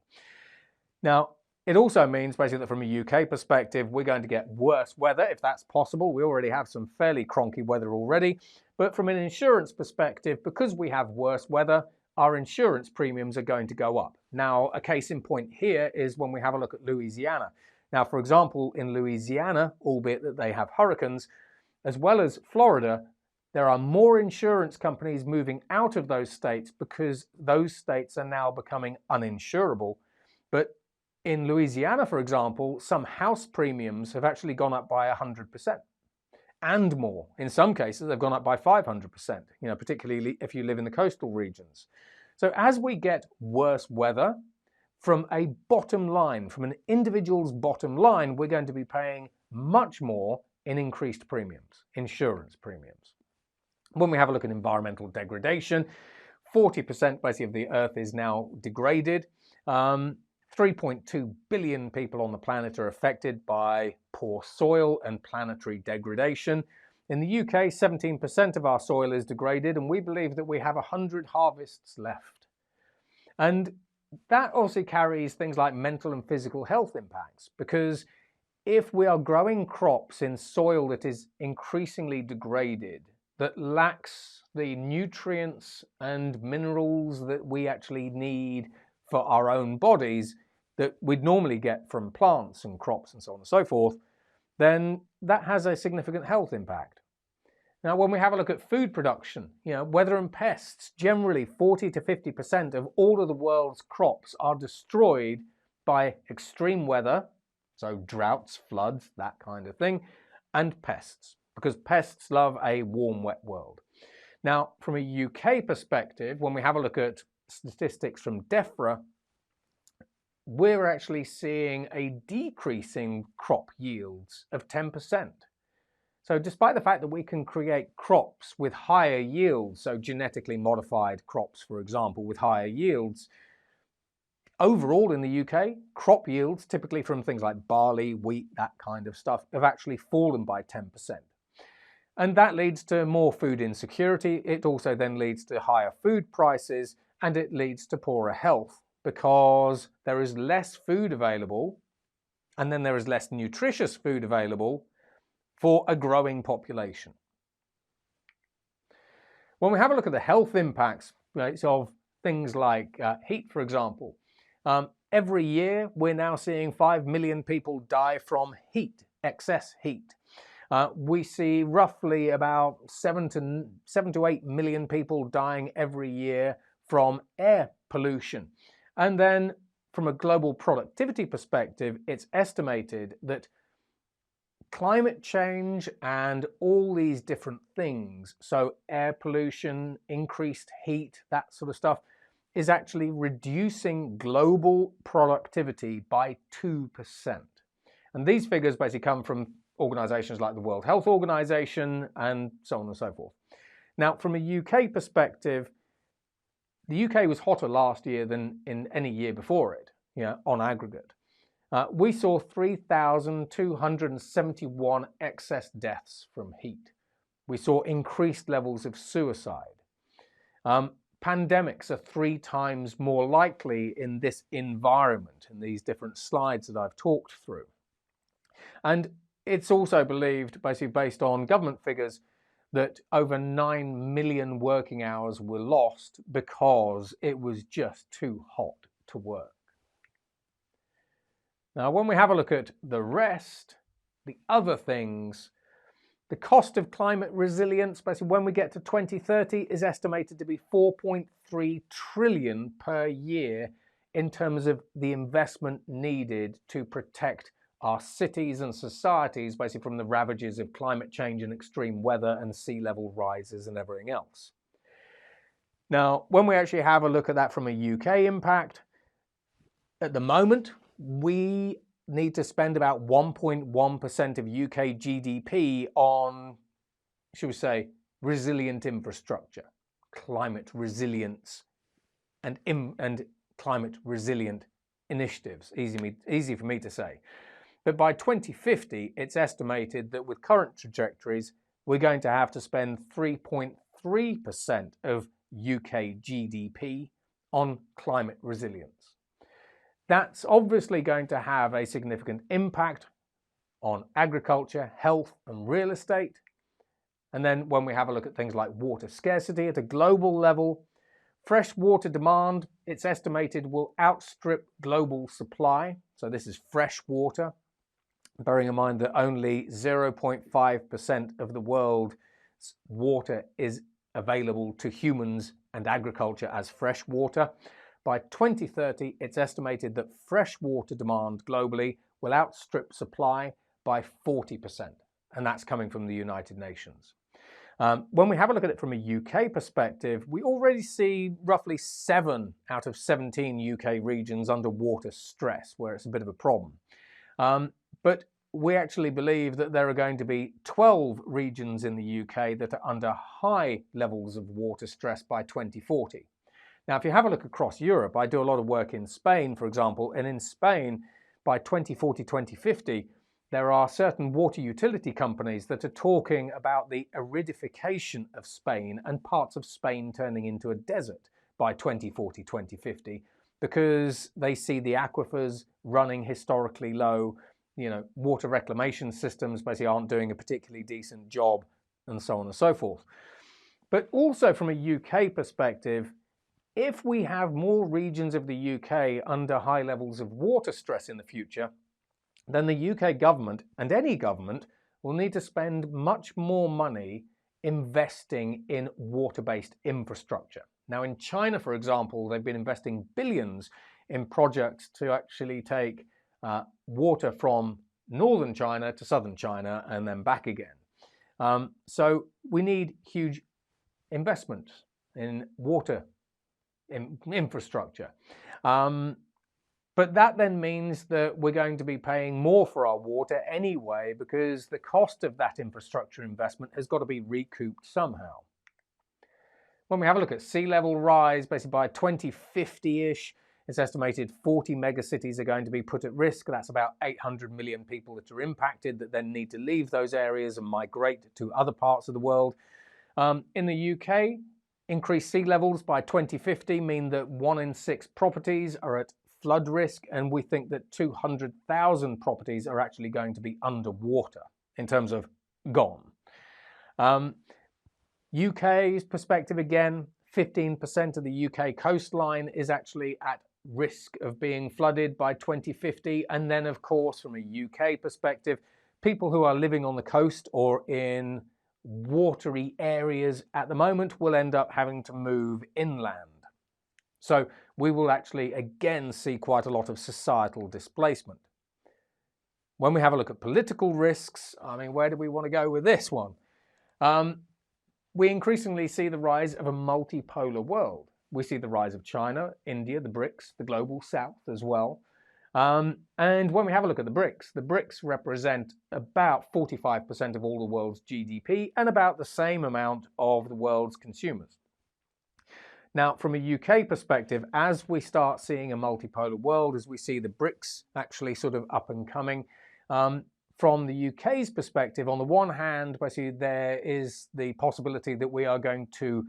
Now, it also means basically that from a UK perspective, we're going to get worse weather, if that's possible. We already have some fairly cronky weather already. But from an insurance perspective, because we have worse weather, our insurance premiums are going to go up. Now, a case in point here is when we have a look at Louisiana. Now, for example, in Louisiana, albeit that they have hurricanes, as well as Florida, there are more insurance companies moving out of those states because those states are now becoming uninsurable. But in Louisiana, for example, some house premiums have actually gone up by 100% and more. In some cases, they've gone up by 500%, particularly if you live in the coastal regions. So as we get worse weather, from a bottom line, from an individual's bottom line, we're going to be paying much more in increased premiums, insurance premiums. When we have a look at environmental degradation, 40% basically of the Earth is now degraded. 3.2 billion people on the planet are affected by poor soil and planetary degradation. In the UK, 17% of our soil is degraded, and we believe that we have 100 harvests left. And that also carries things like mental and physical health impacts, because if we are growing crops in soil that is increasingly degraded, that lacks the nutrients and minerals that we actually need for our own bodies that we'd normally get from plants and crops and so on and so forth, then that has a significant health impact. Now, when we have a look at food production, weather and pests, generally 40 to 50% of all of the world's crops are destroyed by extreme weather, so droughts, floods, that kind of thing, and pests, because pests love a warm, wet world. Now, from a UK perspective, when we have a look at statistics from DEFRA, we're actually seeing a decreasing crop yields of 10%. So despite the fact that we can create crops with higher yields, so genetically modified crops, for example, with higher yields, overall in the UK, crop yields, typically from things like barley, wheat, that kind of stuff, have actually fallen by 10%. And that leads to more food insecurity. It also then leads to higher food prices, and it leads to poorer health because there is less food available, and then there is less nutritious food available for a growing population. When we have a look at the health impacts of things like heat, for example, every year we're now seeing 5 million people die from heat, excess heat. We see roughly about 7 to 8 million people dying every year from air pollution. And then from a global productivity perspective, it's estimated that climate change and all these different things, so air pollution, increased heat, that sort of stuff, is actually reducing global productivity by 2%. And these figures basically come from organizations like the World Health Organization and so on and so forth. Now, from a UK perspective, the UK was hotter last year than in any year before it, on aggregate. We saw 3,271 excess deaths from heat. We saw increased levels of suicide. Pandemics are 3 times more likely in this environment, in these different slides that I've talked through. And it's also believed, basically based on government figures, that over 9 million working hours were lost because it was just too hot to work. Now, when we have a look at the rest, the other things, the cost of climate resilience, basically when we get to 2030, is estimated to be 4.3 trillion per year in terms of the investment needed to protect our cities and societies, basically from the ravages of climate change and extreme weather and sea level rises and everything else. Now, when we actually have a look at that from a UK impact, at the moment, we need to spend about 1.1% of UK GDP on, should we say, resilient infrastructure, climate resilience, and climate resilient initiatives. Easy for me to say. But by 2050, it's estimated that with current trajectories, we're going to have to spend 3.3% of UK GDP on climate resilience. That's obviously going to have a significant impact on agriculture, health, and real estate. And then when we have a look at things like water scarcity at a global level, fresh water demand, it's estimated, will outstrip global supply. So this is fresh water, bearing in mind that only 0.5% of the world's water is available to humans and agriculture as fresh water. By 2030, it's estimated that fresh water demand globally will outstrip supply by 40%, and that's coming from the United Nations. When we have a look at it from a UK perspective, we already see roughly 7 out of 17 UK regions under water stress, where it's a bit of a problem. But we actually believe that there are going to be 12 regions in the UK that are under high levels of water stress by 2040. Now, if you have a look across Europe, I do a lot of work in Spain, for example, and in Spain, by 2040, 2050, there are certain water utility companies that are talking about the aridification of Spain and parts of Spain turning into a desert by 2040, 2050, because they see the aquifers running historically low, water reclamation systems basically aren't doing a particularly decent job, and so on and so forth. But also from a UK perspective, if we have more regions of the UK under high levels of water stress in the future, then the UK government, and any government, will need to spend much more money investing in water-based infrastructure. Now, in China, for example, they've been investing billions in projects to actually take water from northern China to southern China and then back again. So we need huge investment in water infrastructure. But that then means that we're going to be paying more for our water anyway, because the cost of that infrastructure investment has got to be recouped somehow. When we have a look at sea level rise, basically by 2050-ish, it's estimated 40 megacities are going to be put at risk. That's about 800 million people that are impacted, that then need to leave those areas and migrate to other parts of the world. In the UK, increased sea levels by 2050 mean that 1 in 6 properties are at flood risk, and we think that 200,000 properties are actually going to be underwater in terms of gone. UK's perspective again, 15% of the UK coastline is actually at risk of being flooded by 2050. And then, of course, from a UK perspective, people who are living on the coast or in watery areas at the moment will end up having to move inland. So we will actually again see quite a lot of societal displacement. When we have a look at political risks, where do we want to go with this one? We increasingly see the rise of a multipolar world. We see the rise of China, India, the BRICS, the global south as well. And when we have a look at the BRICS represent about 45% of all the world's GDP and about the same amount of the world's consumers. Now, from a UK perspective, as we start seeing a multipolar world, as we see the BRICS actually sort of up and coming, from the UK's perspective, on the one hand, basically there is the possibility that we are going to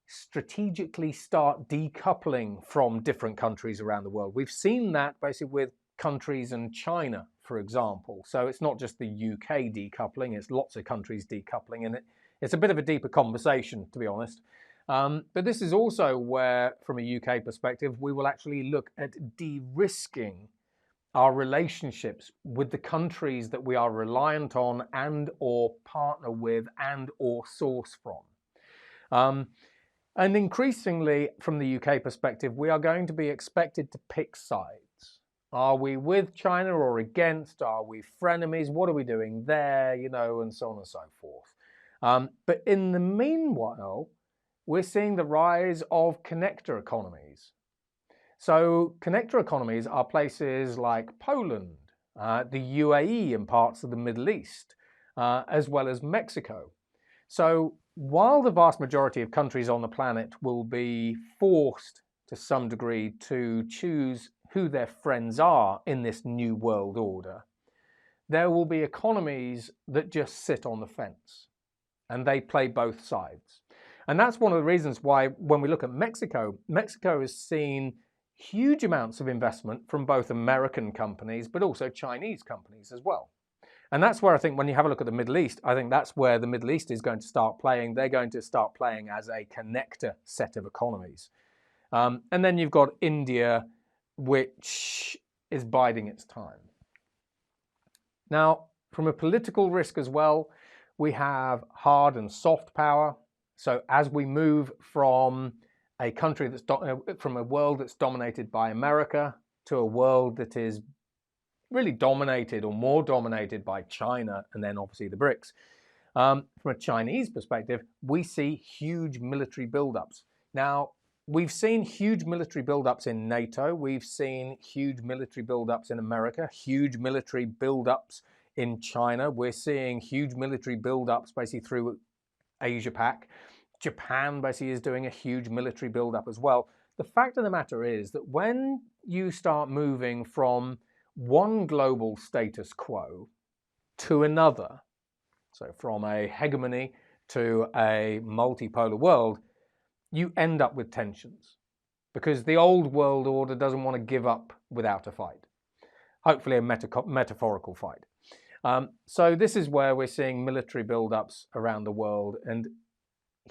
strategically start decoupling from different countries around the world. We've seen that basically with countries and China, for example. So it's not just the UK decoupling, it's lots of countries decoupling, and it's a bit of a deeper conversation, to be honest. But this is also where, from a UK perspective, we will actually look at de-risking our relationships with the countries that we are reliant on and or partner with and or source from. And increasingly, from the UK perspective, we are going to be expected to pick sides. Are we with China or against? Are we frenemies? What are we doing there? You know, and so on and so forth. But in the meanwhile, we're seeing the rise of connector economies. So connector economies are places like Poland, the UAE and parts of the Middle East, as well as Mexico. So while the vast majority of countries on the planet will be forced to some degree to choose who their friends are in this new world order, there will be economies that just sit on the fence and they play both sides. And that's one of the reasons why when we look at Mexico, Mexico has seen huge amounts of investment from both American companies, but also Chinese companies as well. And that's where I think when you have a look at the Middle East, I think that's where the Middle East is going to start playing. They're going to start playing as a connector set of economies. And then you've got India, which is biding its time. Now, from a political risk as well, we have hard and soft power. So as we move from a country that's from a world that's dominated by America to a world that is really dominated or more dominated by China and then obviously the BRICS. From a Chinese perspective, we see huge military buildups. Now, we've seen huge military buildups in NATO. We've seen huge military buildups in America, huge military buildups in China. We're seeing huge military buildups basically through Asia-Pac. Japan basically is doing a huge military buildup as well. The fact of the matter is that when you start moving from one global status quo to another, so from a hegemony to a multipolar world, you end up with tensions because the old world order doesn't want to give up without a fight, hopefully a metaphorical fight. So this is where we're seeing military buildups around the world and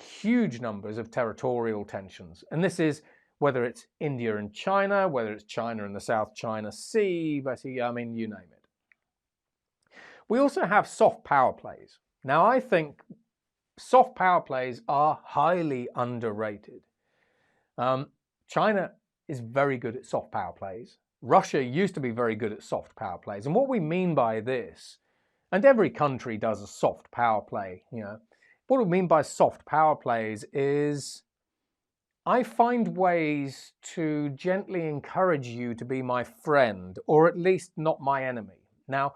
huge numbers of territorial tensions. And this is whether it's India and China, whether it's China and the South China Sea, basically, I mean, you name it. We also have soft power plays. Now, I think soft power plays are highly underrated. China is very good at soft power plays. Russia used to be very good at soft power plays. And what we mean by this, and every country does a soft power play, you know, what we mean by soft power plays is I find ways to gently encourage you to be my friend, or at least not my enemy. Now,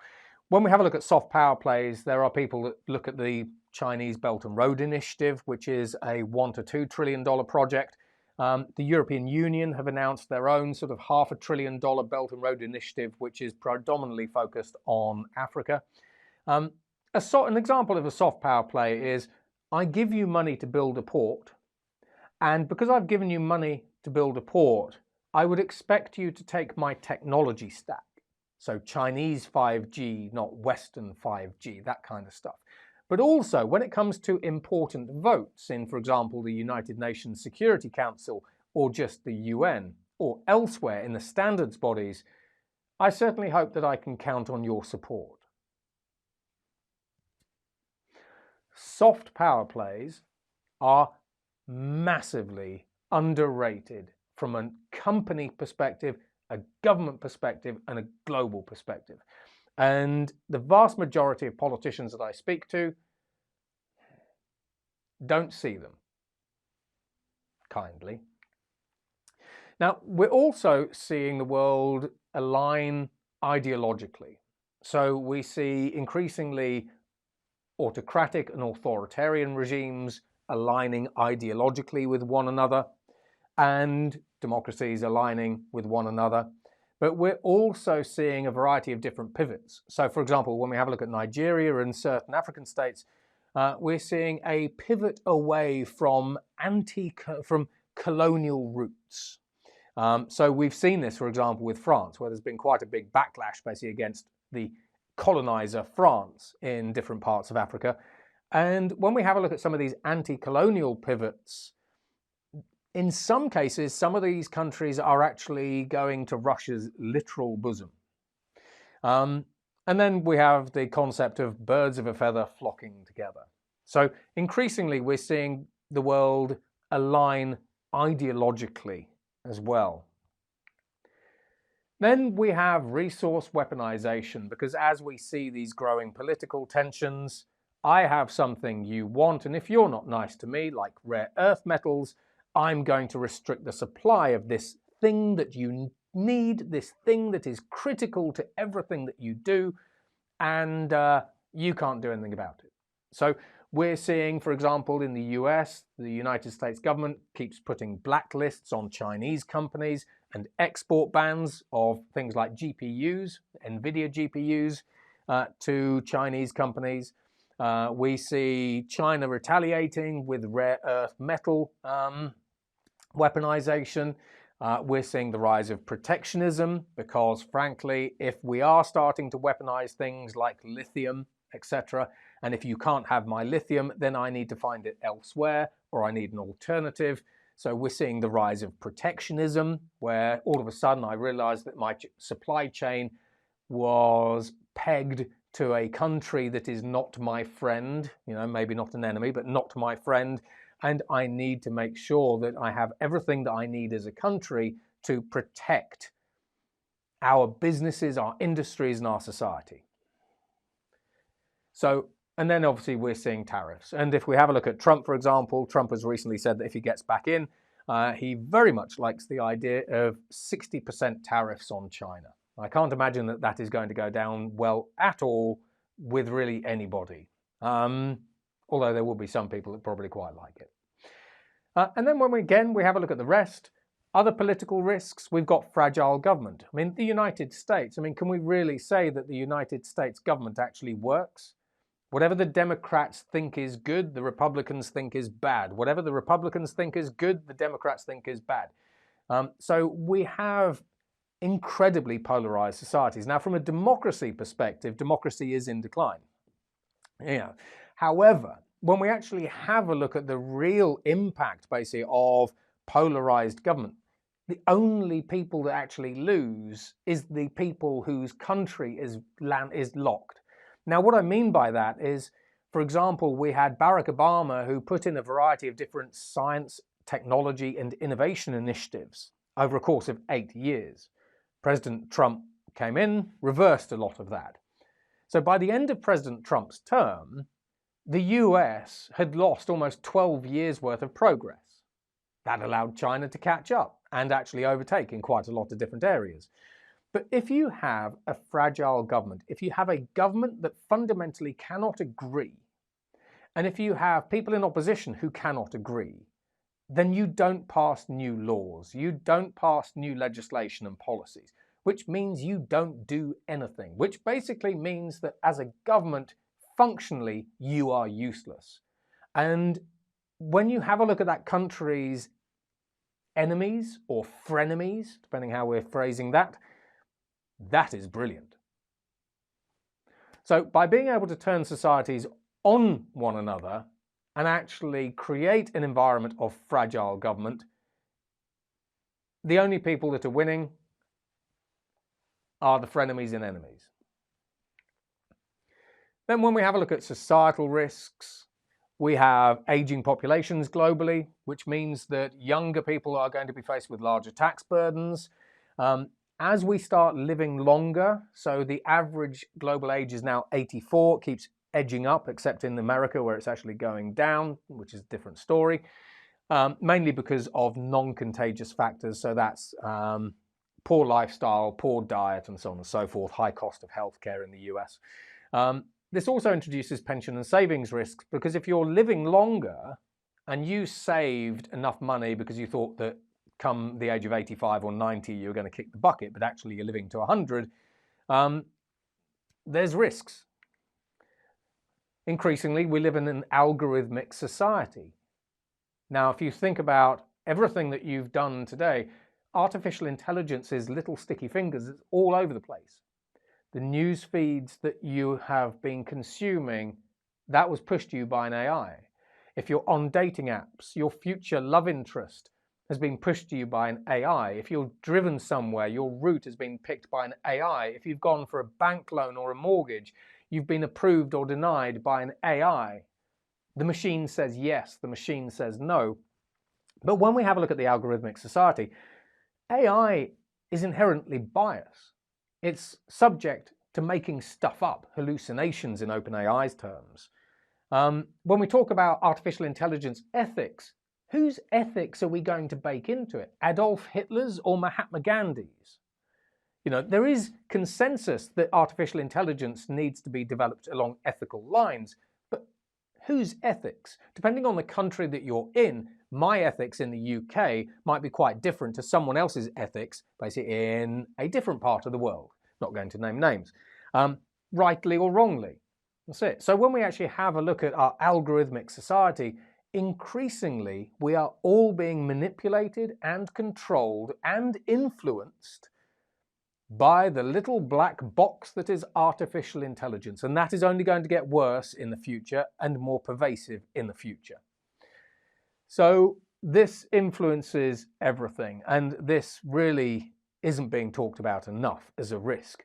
when we have a look at soft power plays, there are people that look at the Chinese Belt and Road Initiative, which is a $1 to $2 trillion project. The European Union have announced their own sort of $500 billion Belt and Road Initiative, which is predominantly focused on Africa. An example of a soft power play is I give you money to build a port, and because I've given you money to build a port, I would expect you to take my technology stack. So Chinese 5G, not Western 5G, that kind of stuff. But also, when it comes to important votes in, for example, the United Nations Security Council or just the UN or elsewhere in the standards bodies, I certainly hope that I can count on your support. Soft power plays are massively underrated from a company perspective, a government perspective, and a global perspective. And the vast majority of politicians that I speak to don't see them kindly. Now, we're also seeing the world align ideologically. So we see increasingly autocratic and authoritarian regimes aligning ideologically with one another. and democracies aligning with one another. But we're also seeing a variety of different pivots. So, for example, when we have a look at Nigeria and certain African states, we're seeing a pivot away from colonial roots. So we've seen this, for example, with France, where there's been quite a big backlash basically against the colonizer France in different parts of Africa. And when we have a look at some of these anti-colonial pivots, in some cases, some of these countries are actually going to Russia's literal bosom. And then we have the concept of birds of a feather flocking together. So increasingly, we're seeing the world align ideologically as well. Then we have resource weaponization, because as we see these growing political tensions, I have something you want, and if you're not nice to me, like rare earth metals, I'm going to restrict the supply of this thing that you need, this thing that is critical to everything that you do, and you can't do anything about it. So we're seeing, for example, in the US, the United States government keeps putting blacklists on Chinese companies and export bans of things like GPUs, NVIDIA GPUs, to Chinese companies. We see China retaliating with rare earth metal weaponization. We're seeing the rise of protectionism because, frankly, if we are starting to weaponize things like lithium, etc., and if you can't have my lithium, then I need to find it elsewhere, or I need an alternative. So we're seeing the rise of protectionism, where all of a sudden I realized that my supply chain was pegged to a country that is not my friend, maybe not an enemy, but not my friend. And I need to make sure that I have everything that I need as a country to protect our businesses, our industries, and our society. So, and then obviously we're seeing tariffs. And if we have a look at Trump, for example, Trump has recently said that if he gets back in, he very much likes the idea of 60% tariffs on China. I can't imagine that that is going to go down well at all with really anybody. Although there will be some people that probably quite like it. And then when we have a look at the rest, other political risks, we've got fragile government. I mean, the United States, can we really say that the United States government actually works? Whatever the Democrats think is good, the Republicans think is bad. Whatever the Republicans think is good, the Democrats think is bad. So we have incredibly polarized societies. Now, from a democracy perspective, democracy is in decline. However, when we actually have a look at the real impact, basically, of polarized government, the only people that actually lose is the people whose country is locked. Now, what I mean by that is, for example, we had Barack Obama, who put in a variety of different science, technology, and innovation initiatives over a course of 8 years. President Trump came in, reversed a lot of that. So by the end of President Trump's term, the US had lost almost 12 years worth of progress. That allowed China to catch up and actually overtake in quite a lot of different areas. But if you have a fragile government, if you have a government that fundamentally cannot agree, and if you have people in opposition who cannot agree, then you don't pass new laws, you don't pass new legislation and policies, which means you don't do anything, which basically means that as a government, functionally, you are useless. And when you have a look at that country's enemies or frenemies, depending how we're phrasing that, that is brilliant. So by being able to turn societies on one another and actually create an environment of fragile government, the only people that are winning are the frenemies and enemies. Then when we have a look at societal risks, we have aging populations globally, which means that younger people are going to be faced with larger tax burdens. As we start living longer, so the average global age is now 84, keeps edging up, except in America where it's actually going down, which is a different story, mainly because of non-contagious factors. So that's poor lifestyle, poor diet, and so on and so forth, high cost of healthcare in the US. This also introduces pension and savings risks, because if you're living longer and you saved enough money because you thought that come the age of 85 or 90, you're going to kick the bucket, but actually you're living to 100, there's risks. Increasingly, we live in an algorithmic society. Now, if you think about everything that you've done today, artificial intelligence is little sticky fingers. It's all over the place. The news feeds that you have been consuming, that was pushed to you by an AI. If you're on dating apps, your future love interest has been pushed to you by an AI. If you're driven somewhere, your route has been picked by an AI. If you've gone for a bank loan or a mortgage, you've been approved or denied by an AI. The machine says yes, the machine says no. But when we have a look at the algorithmic society, AI is inherently biased. It's subject to making stuff up, hallucinations in OpenAI's terms. When we talk about artificial intelligence ethics, whose ethics are we going to bake into it? Adolf Hitler's or Mahatma Gandhi's? You know, there is consensus that artificial intelligence needs to be developed along ethical lines, but whose ethics? Depending on the country that you're in, my ethics in the UK might be quite different to someone else's ethics, basically in a different part of the world. Not going to name names. Rightly or wrongly. That's it. So when we actually have a look at our algorithmic society, increasingly we are all being manipulated and controlled and influenced by the little black box that is artificial intelligence. And that is only going to get worse in the future and more pervasive in the future. So this influences everything, and this really isn't being talked about enough as a risk.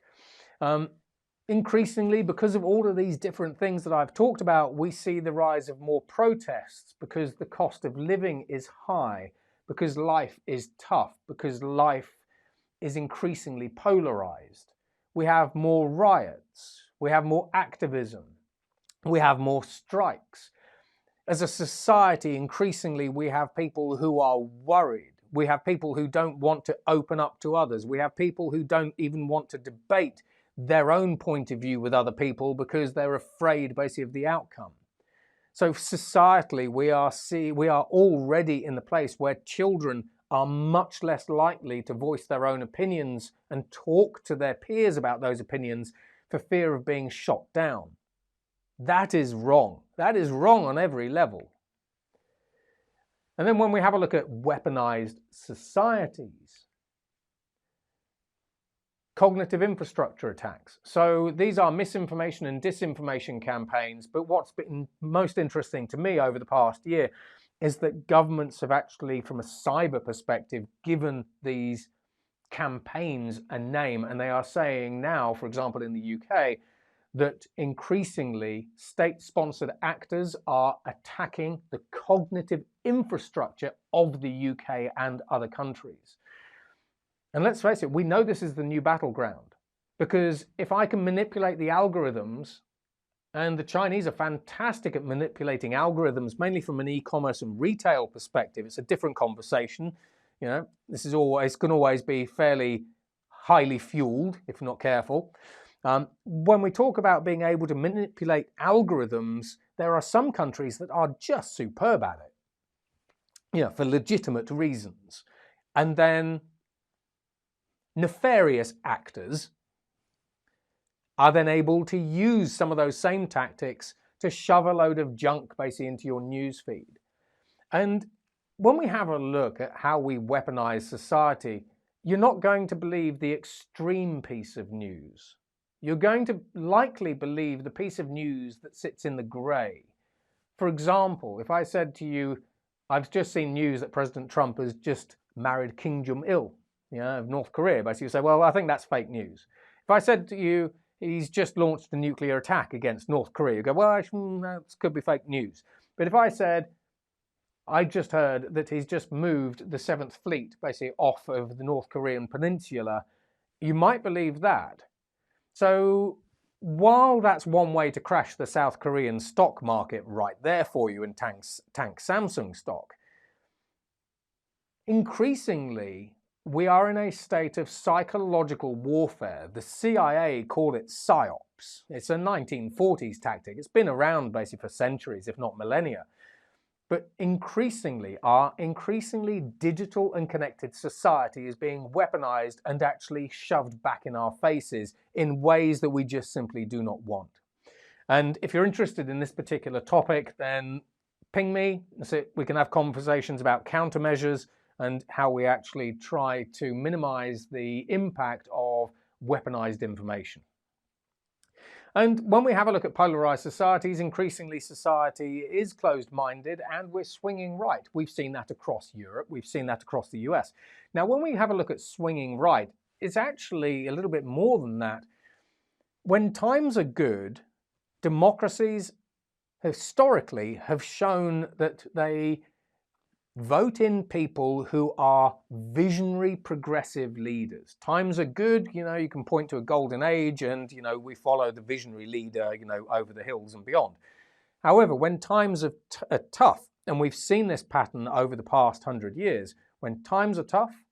Increasingly, because of all of these different things that I've talked about, we see the rise of more protests because the cost of living is high, because life is tough, because life is increasingly polarized. We have more riots, we have more activism, we have more strikes. As a society, increasingly, we have people who are worried. We have people who don't want to open up to others. We have people who don't even want to debate their own point of view with other people because they're afraid basically of the outcome. So societally, we are already in the place where children are much less likely to voice their own opinions and talk to their peers about those opinions for fear of being shot down. That is wrong. That is wrong on every level. And then when we have a look at weaponized societies, cognitive infrastructure attacks. So these are misinformation and disinformation campaigns, but what's been most interesting to me over the past year is that governments have actually, from a cyber perspective, given these campaigns a name, and they are saying now, for example, in the UK, that increasingly state-sponsored actors are attacking the cognitive infrastructure of the UK and other countries. And let's face it, we know this is the new battleground, because if I can manipulate the algorithms, and the Chinese are fantastic at manipulating algorithms, mainly from an e-commerce and retail perspective. It's a different conversation. You know, this is always can always be fairly highly fueled if not careful. When we talk about being able to manipulate algorithms, there are some countries that are just superb at it, you know, for legitimate reasons. And then nefarious actors are then able to use some of those same tactics to shove a load of junk basically into your news feed. And when we have a look at how we weaponize society, you're not going to believe the extreme piece of news. You're going to likely believe the piece of news that sits in the grey. For example, if I said to you, I've just seen news that President Trump has just married Kim Jong-il, of North Korea, basically you say, well, I think that's fake news. If I said to you, he's just launched a nuclear attack against North Korea, you go, well, that could be fake news. But if I said, I just heard that he's just moved the 7th Fleet basically off of the North Korean peninsula, you might believe that. So while that's one way to crash the South Korean stock market right there for you and tank Samsung stock, increasingly we are in a state of psychological warfare. The CIA call it PSYOPs. It's a 1940s tactic. It's been around basically for centuries, if not millennia. But increasingly, our increasingly digital and connected society is being weaponized and actually shoved back in our faces in ways that we just simply do not want. And if you're interested in this particular topic, then ping me so we can have conversations about countermeasures and how we actually try to minimize the impact of weaponized information. And when we have a look at polarized societies, increasingly society is closed-minded and we're swinging right. We've seen that across Europe. We've seen that across the US. Now, when we have a look at swinging right, it's actually a little bit more than that. When times are good, democracies historically have shown that they vote in people who are visionary progressive leaders. Times are good, you can point to a golden age and, we follow the visionary leader, over the hills and beyond. However, when times are tough, and we've seen this pattern over the past 100 years, when times are tough,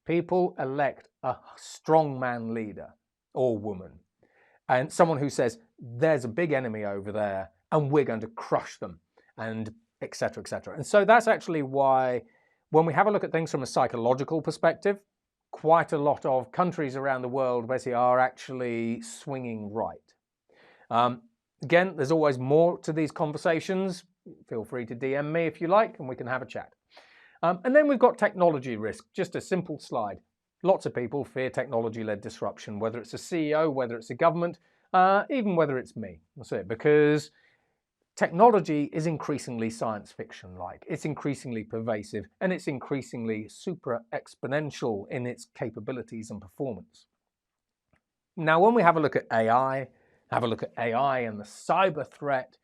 people elect a strongman leader or woman and someone who says, there's a big enemy over there and we're going to crush them, and etc., etc. And so that's actually why, when we have a look at things from a psychological perspective, quite a lot of countries around the world basically are actually swinging right. Again, there's always more to these conversations. Feel free to DM me if you like, and we can have a chat. And then we've got technology risk, just a simple slide. Lots of people fear technology-led disruption, whether it's a CEO, whether it's a government, even whether it's me. That's it, because technology is increasingly science fiction-like. It's increasingly pervasive, and it's increasingly super exponential in its capabilities and performance. Now, when we have a look at AI and the cyber threat,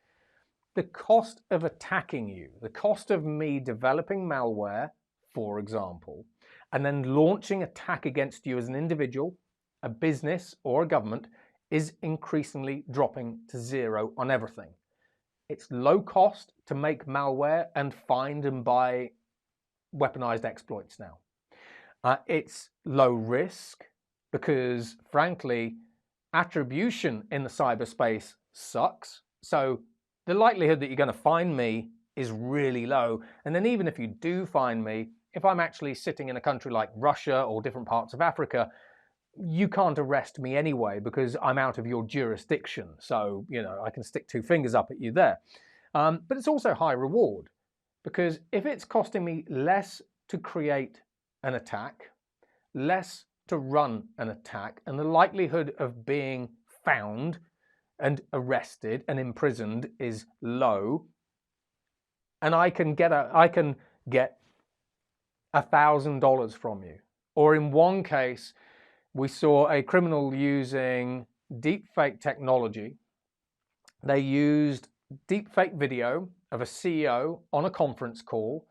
the cost of attacking you, the cost of me developing malware, for example, and then launching an attack against you as an individual, a business, or a government is increasingly dropping to zero on everything. It's low cost to make malware and find and buy weaponized exploits now. It's low risk because, frankly, attribution in the cyberspace sucks. So the likelihood that you're going to find me is really low. And then even if you do find me, if I'm actually sitting in a country like Russia or different parts of Africa, you can't arrest me anyway because I'm out of your jurisdiction. So, I can stick two fingers up at you there. But it's also high reward because if it's costing me less to create an attack, less to run an attack, and the likelihood of being found and arrested and imprisoned is low, and I can get $1,000 from you. Or in one case, we saw a criminal using deepfake technology. They used deepfake video of a CEO on a conference call.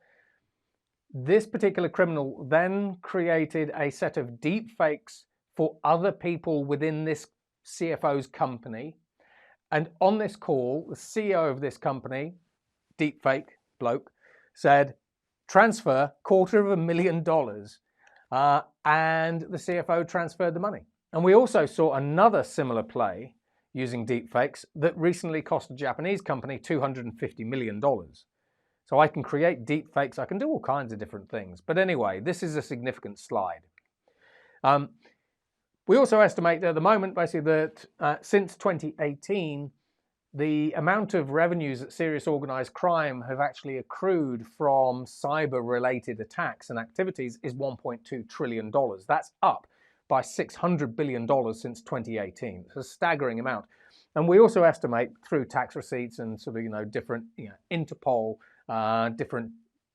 This particular criminal then created a set of deepfakes for other people within this CFO's company. And on this call, the CEO of this company, deepfake bloke, said, transfer $250,000. And the CFO transferred the money. And we also saw another similar play using deepfakes that recently cost a Japanese company $250 million. So I can create deepfakes, I can do all kinds of different things. But anyway, this is a significant slide. We also estimate that at the moment, basically, that since 2018, the amount of revenues that serious organized crime have actually accrued from cyber-related attacks and activities is $1.2 trillion. That's up by $600 billion since 2018. It's a staggering amount. And we also estimate through tax receipts and sort of, different, Interpol, different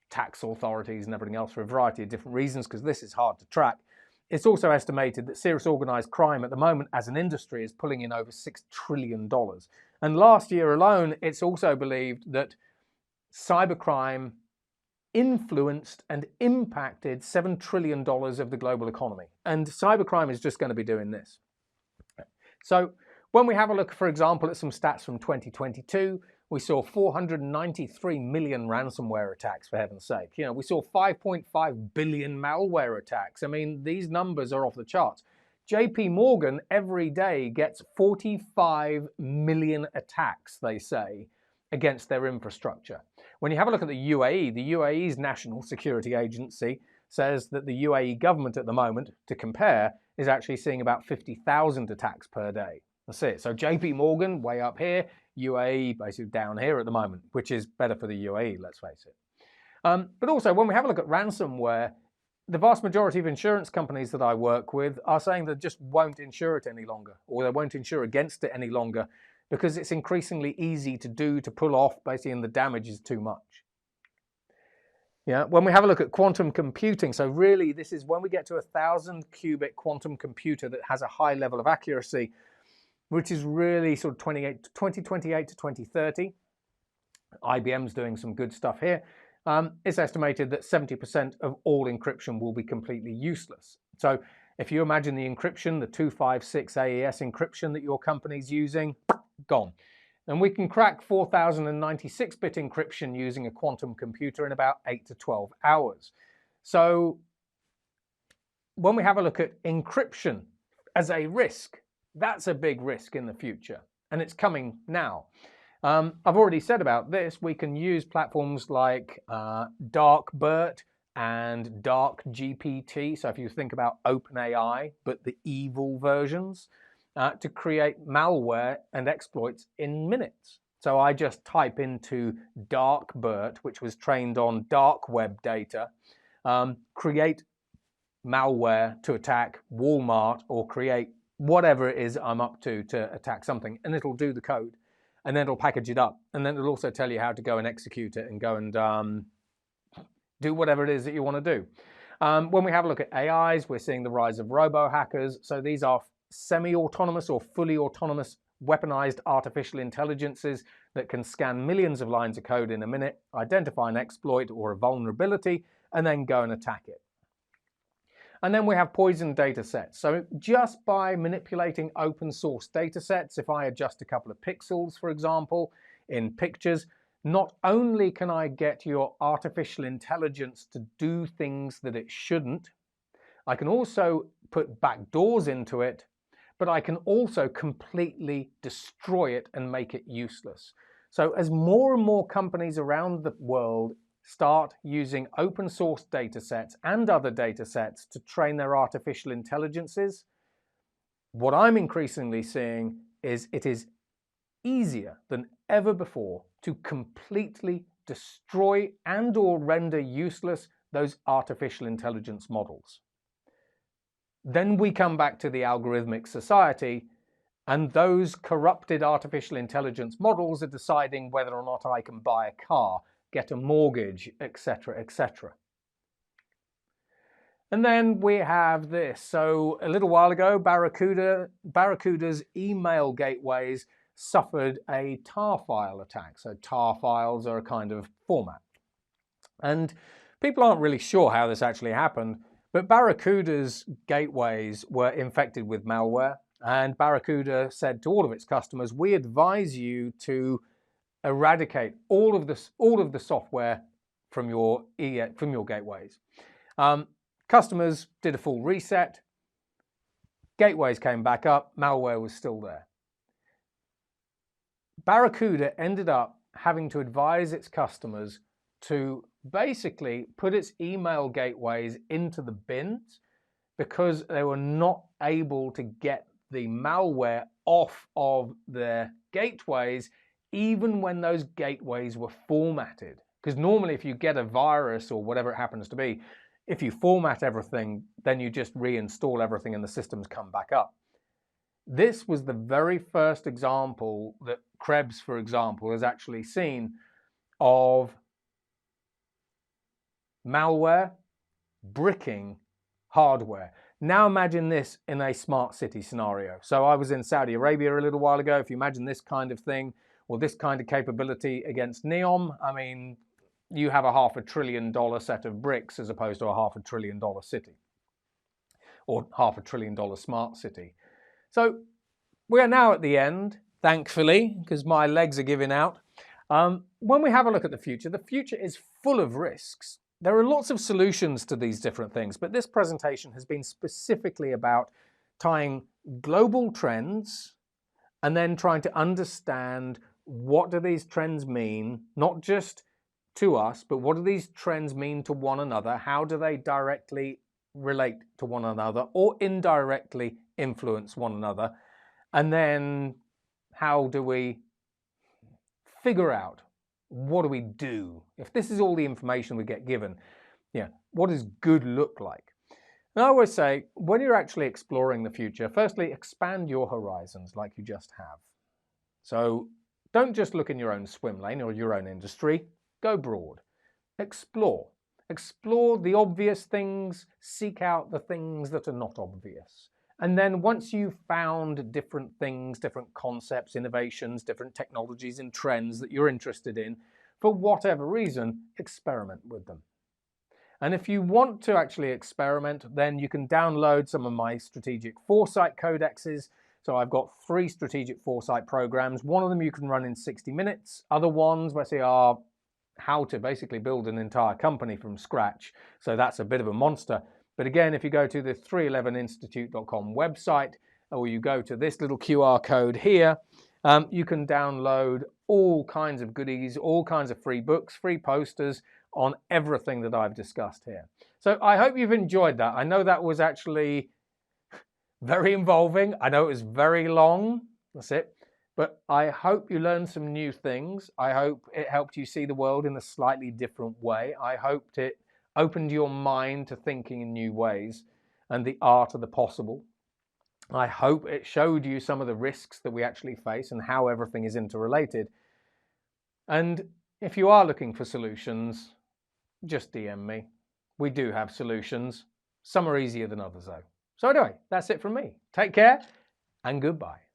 tax authorities and everything else for a variety of different reasons, because this is hard to track. It's also estimated that serious organized crime at the moment as an industry is pulling in over $6 trillion. And last year alone, it's also believed that cybercrime influenced and impacted $7 trillion of the global economy. And cybercrime is just going to be doing this. So when we have a look, for example, at some stats from 2022, we saw 493 million ransomware attacks, for heaven's sake. We saw 5.5 billion malware attacks. I mean, these numbers are off the charts. JP Morgan every day gets 45 million attacks, they say, against their infrastructure. When you have a look at the UAE's National Security Agency says that the UAE government at the moment, to compare, is actually seeing about 50,000 attacks per day. That's it. So JP Morgan, way up here, UAE basically down here at the moment, which is better for the UAE, let's face it. But also, when we have a look at ransomware, the vast majority of insurance companies that I work with are saying they just won't insure it any longer, or they won't insure against it any longer, because it's increasingly easy to do, to pull off, basically, and the damage is too much. Yeah, when we have a look at quantum computing, so really this is when we get to 1,000-qubit quantum computer that has a high level of accuracy, which is really sort of 2028 to 2030. IBM's doing some good stuff here. It's estimated that 70% of all encryption will be completely useless. So if you imagine the encryption, the 256 AES encryption that your company's using, gone. And we can crack 4,096-bit encryption using a quantum computer in about 8 to 12 hours. So when we have a look at encryption as a risk, that's a big risk in the future, and it's coming now. I've already said about this, we can use platforms like DarkBERT and DarkGPT. So if you think about OpenAI, but the evil versions, to create malware and exploits in minutes. So I just type into DarkBERT, which was trained on dark web data, create malware to attack Walmart or create whatever it is I'm up to attack something, and it'll do the code. And then it'll package it up, and then it'll also tell you how to go and execute it and go and do whatever it is that you want to do. When we have a look at AIs, we're seeing the rise of robo-hackers. So these are semi-autonomous or fully autonomous weaponized artificial intelligences that can scan millions of lines of code in a minute, identify an exploit or a vulnerability, and then go and attack it. And then we have poison data sets. So just by manipulating open source data sets, if I adjust a couple of pixels, for example, in pictures, not only can I get your artificial intelligence to do things that it shouldn't, I can also put backdoors into it, but I can also completely destroy it and make it useless. So as more and more companies around the world start using open source data sets and other data sets to train their artificial intelligences, what I'm increasingly seeing is it is easier than ever before to completely destroy and or render useless those artificial intelligence models. Then we come back to the algorithmic society, and those corrupted artificial intelligence models are deciding whether or not I can buy a car, get a mortgage, etc., etc. And then we have this. So a little while ago, Barracuda's email gateways suffered a tar file attack. So tar files are a kind of format. And people aren't really sure how this actually happened, but Barracuda's gateways were infected with malware, and Barracuda said to all of its customers, we advise you to eradicate all of the software from your gateways. Customers did a full reset, gateways came back up, malware was still there. Barracuda ended up having to advise its customers to basically put its email gateways into the bins because they were not able to get the malware off of their gateways even when those gateways were formatted. Because normally if you get a virus or whatever it happens to be, if you format everything, then you just reinstall everything and the systems come back up. This was the very first example that Krebs, for example, has actually seen of malware bricking hardware. Now imagine this in a smart city scenario. So I was in Saudi Arabia a little while ago. If you imagine this kind of thing, or this kind of capability against NEOM, I mean, you have a $500 billion set of bricks as opposed to a $500 billion city, or $500 billion smart city. So we are now at the end, thankfully, because my legs are giving out. When we have a look at the future is full of risks. There are lots of solutions to these different things, but this presentation has been specifically about tying global trends and then trying to understand what do these trends mean, not just to us, but what do these trends mean to one another? How do they directly relate to one another or indirectly influence one another? And then how do we figure out, what do we do? If this is all the information we get given, what does good look like? And I always say, when you're actually exploring the future, firstly, expand your horizons like you just have. So don't just look in your own swim lane or your own industry. Go broad. Explore. Explore the obvious things. Seek out the things that are not obvious. And then once you've found different things, different concepts, innovations, different technologies and trends that you're interested in, for whatever reason, experiment with them. And if you want to actually experiment, then you can download some of my strategic foresight codexes. So I've got 3 strategic foresight programs. One of them you can run in 60 minutes. Other ones, let's say, are how to basically build an entire company from scratch. So that's a bit of a monster. But again, if you go to the 311institute.com website, or you go to this little QR code here, you can download all kinds of goodies, all kinds of free books, free posters on everything that I've discussed here. So I hope you've enjoyed that. I know that was actually very involving. I know it was very long. That's it. But I hope you learned some new things. I hope it helped you see the world in a slightly different way. I hoped it opened your mind to thinking in new ways and the art of the possible. I hope it showed you some of the risks that we actually face and how everything is interrelated. And if you are looking for solutions, just DM me. We do have solutions. Some are easier than others though. So anyway, that's it from me. Take care and goodbye.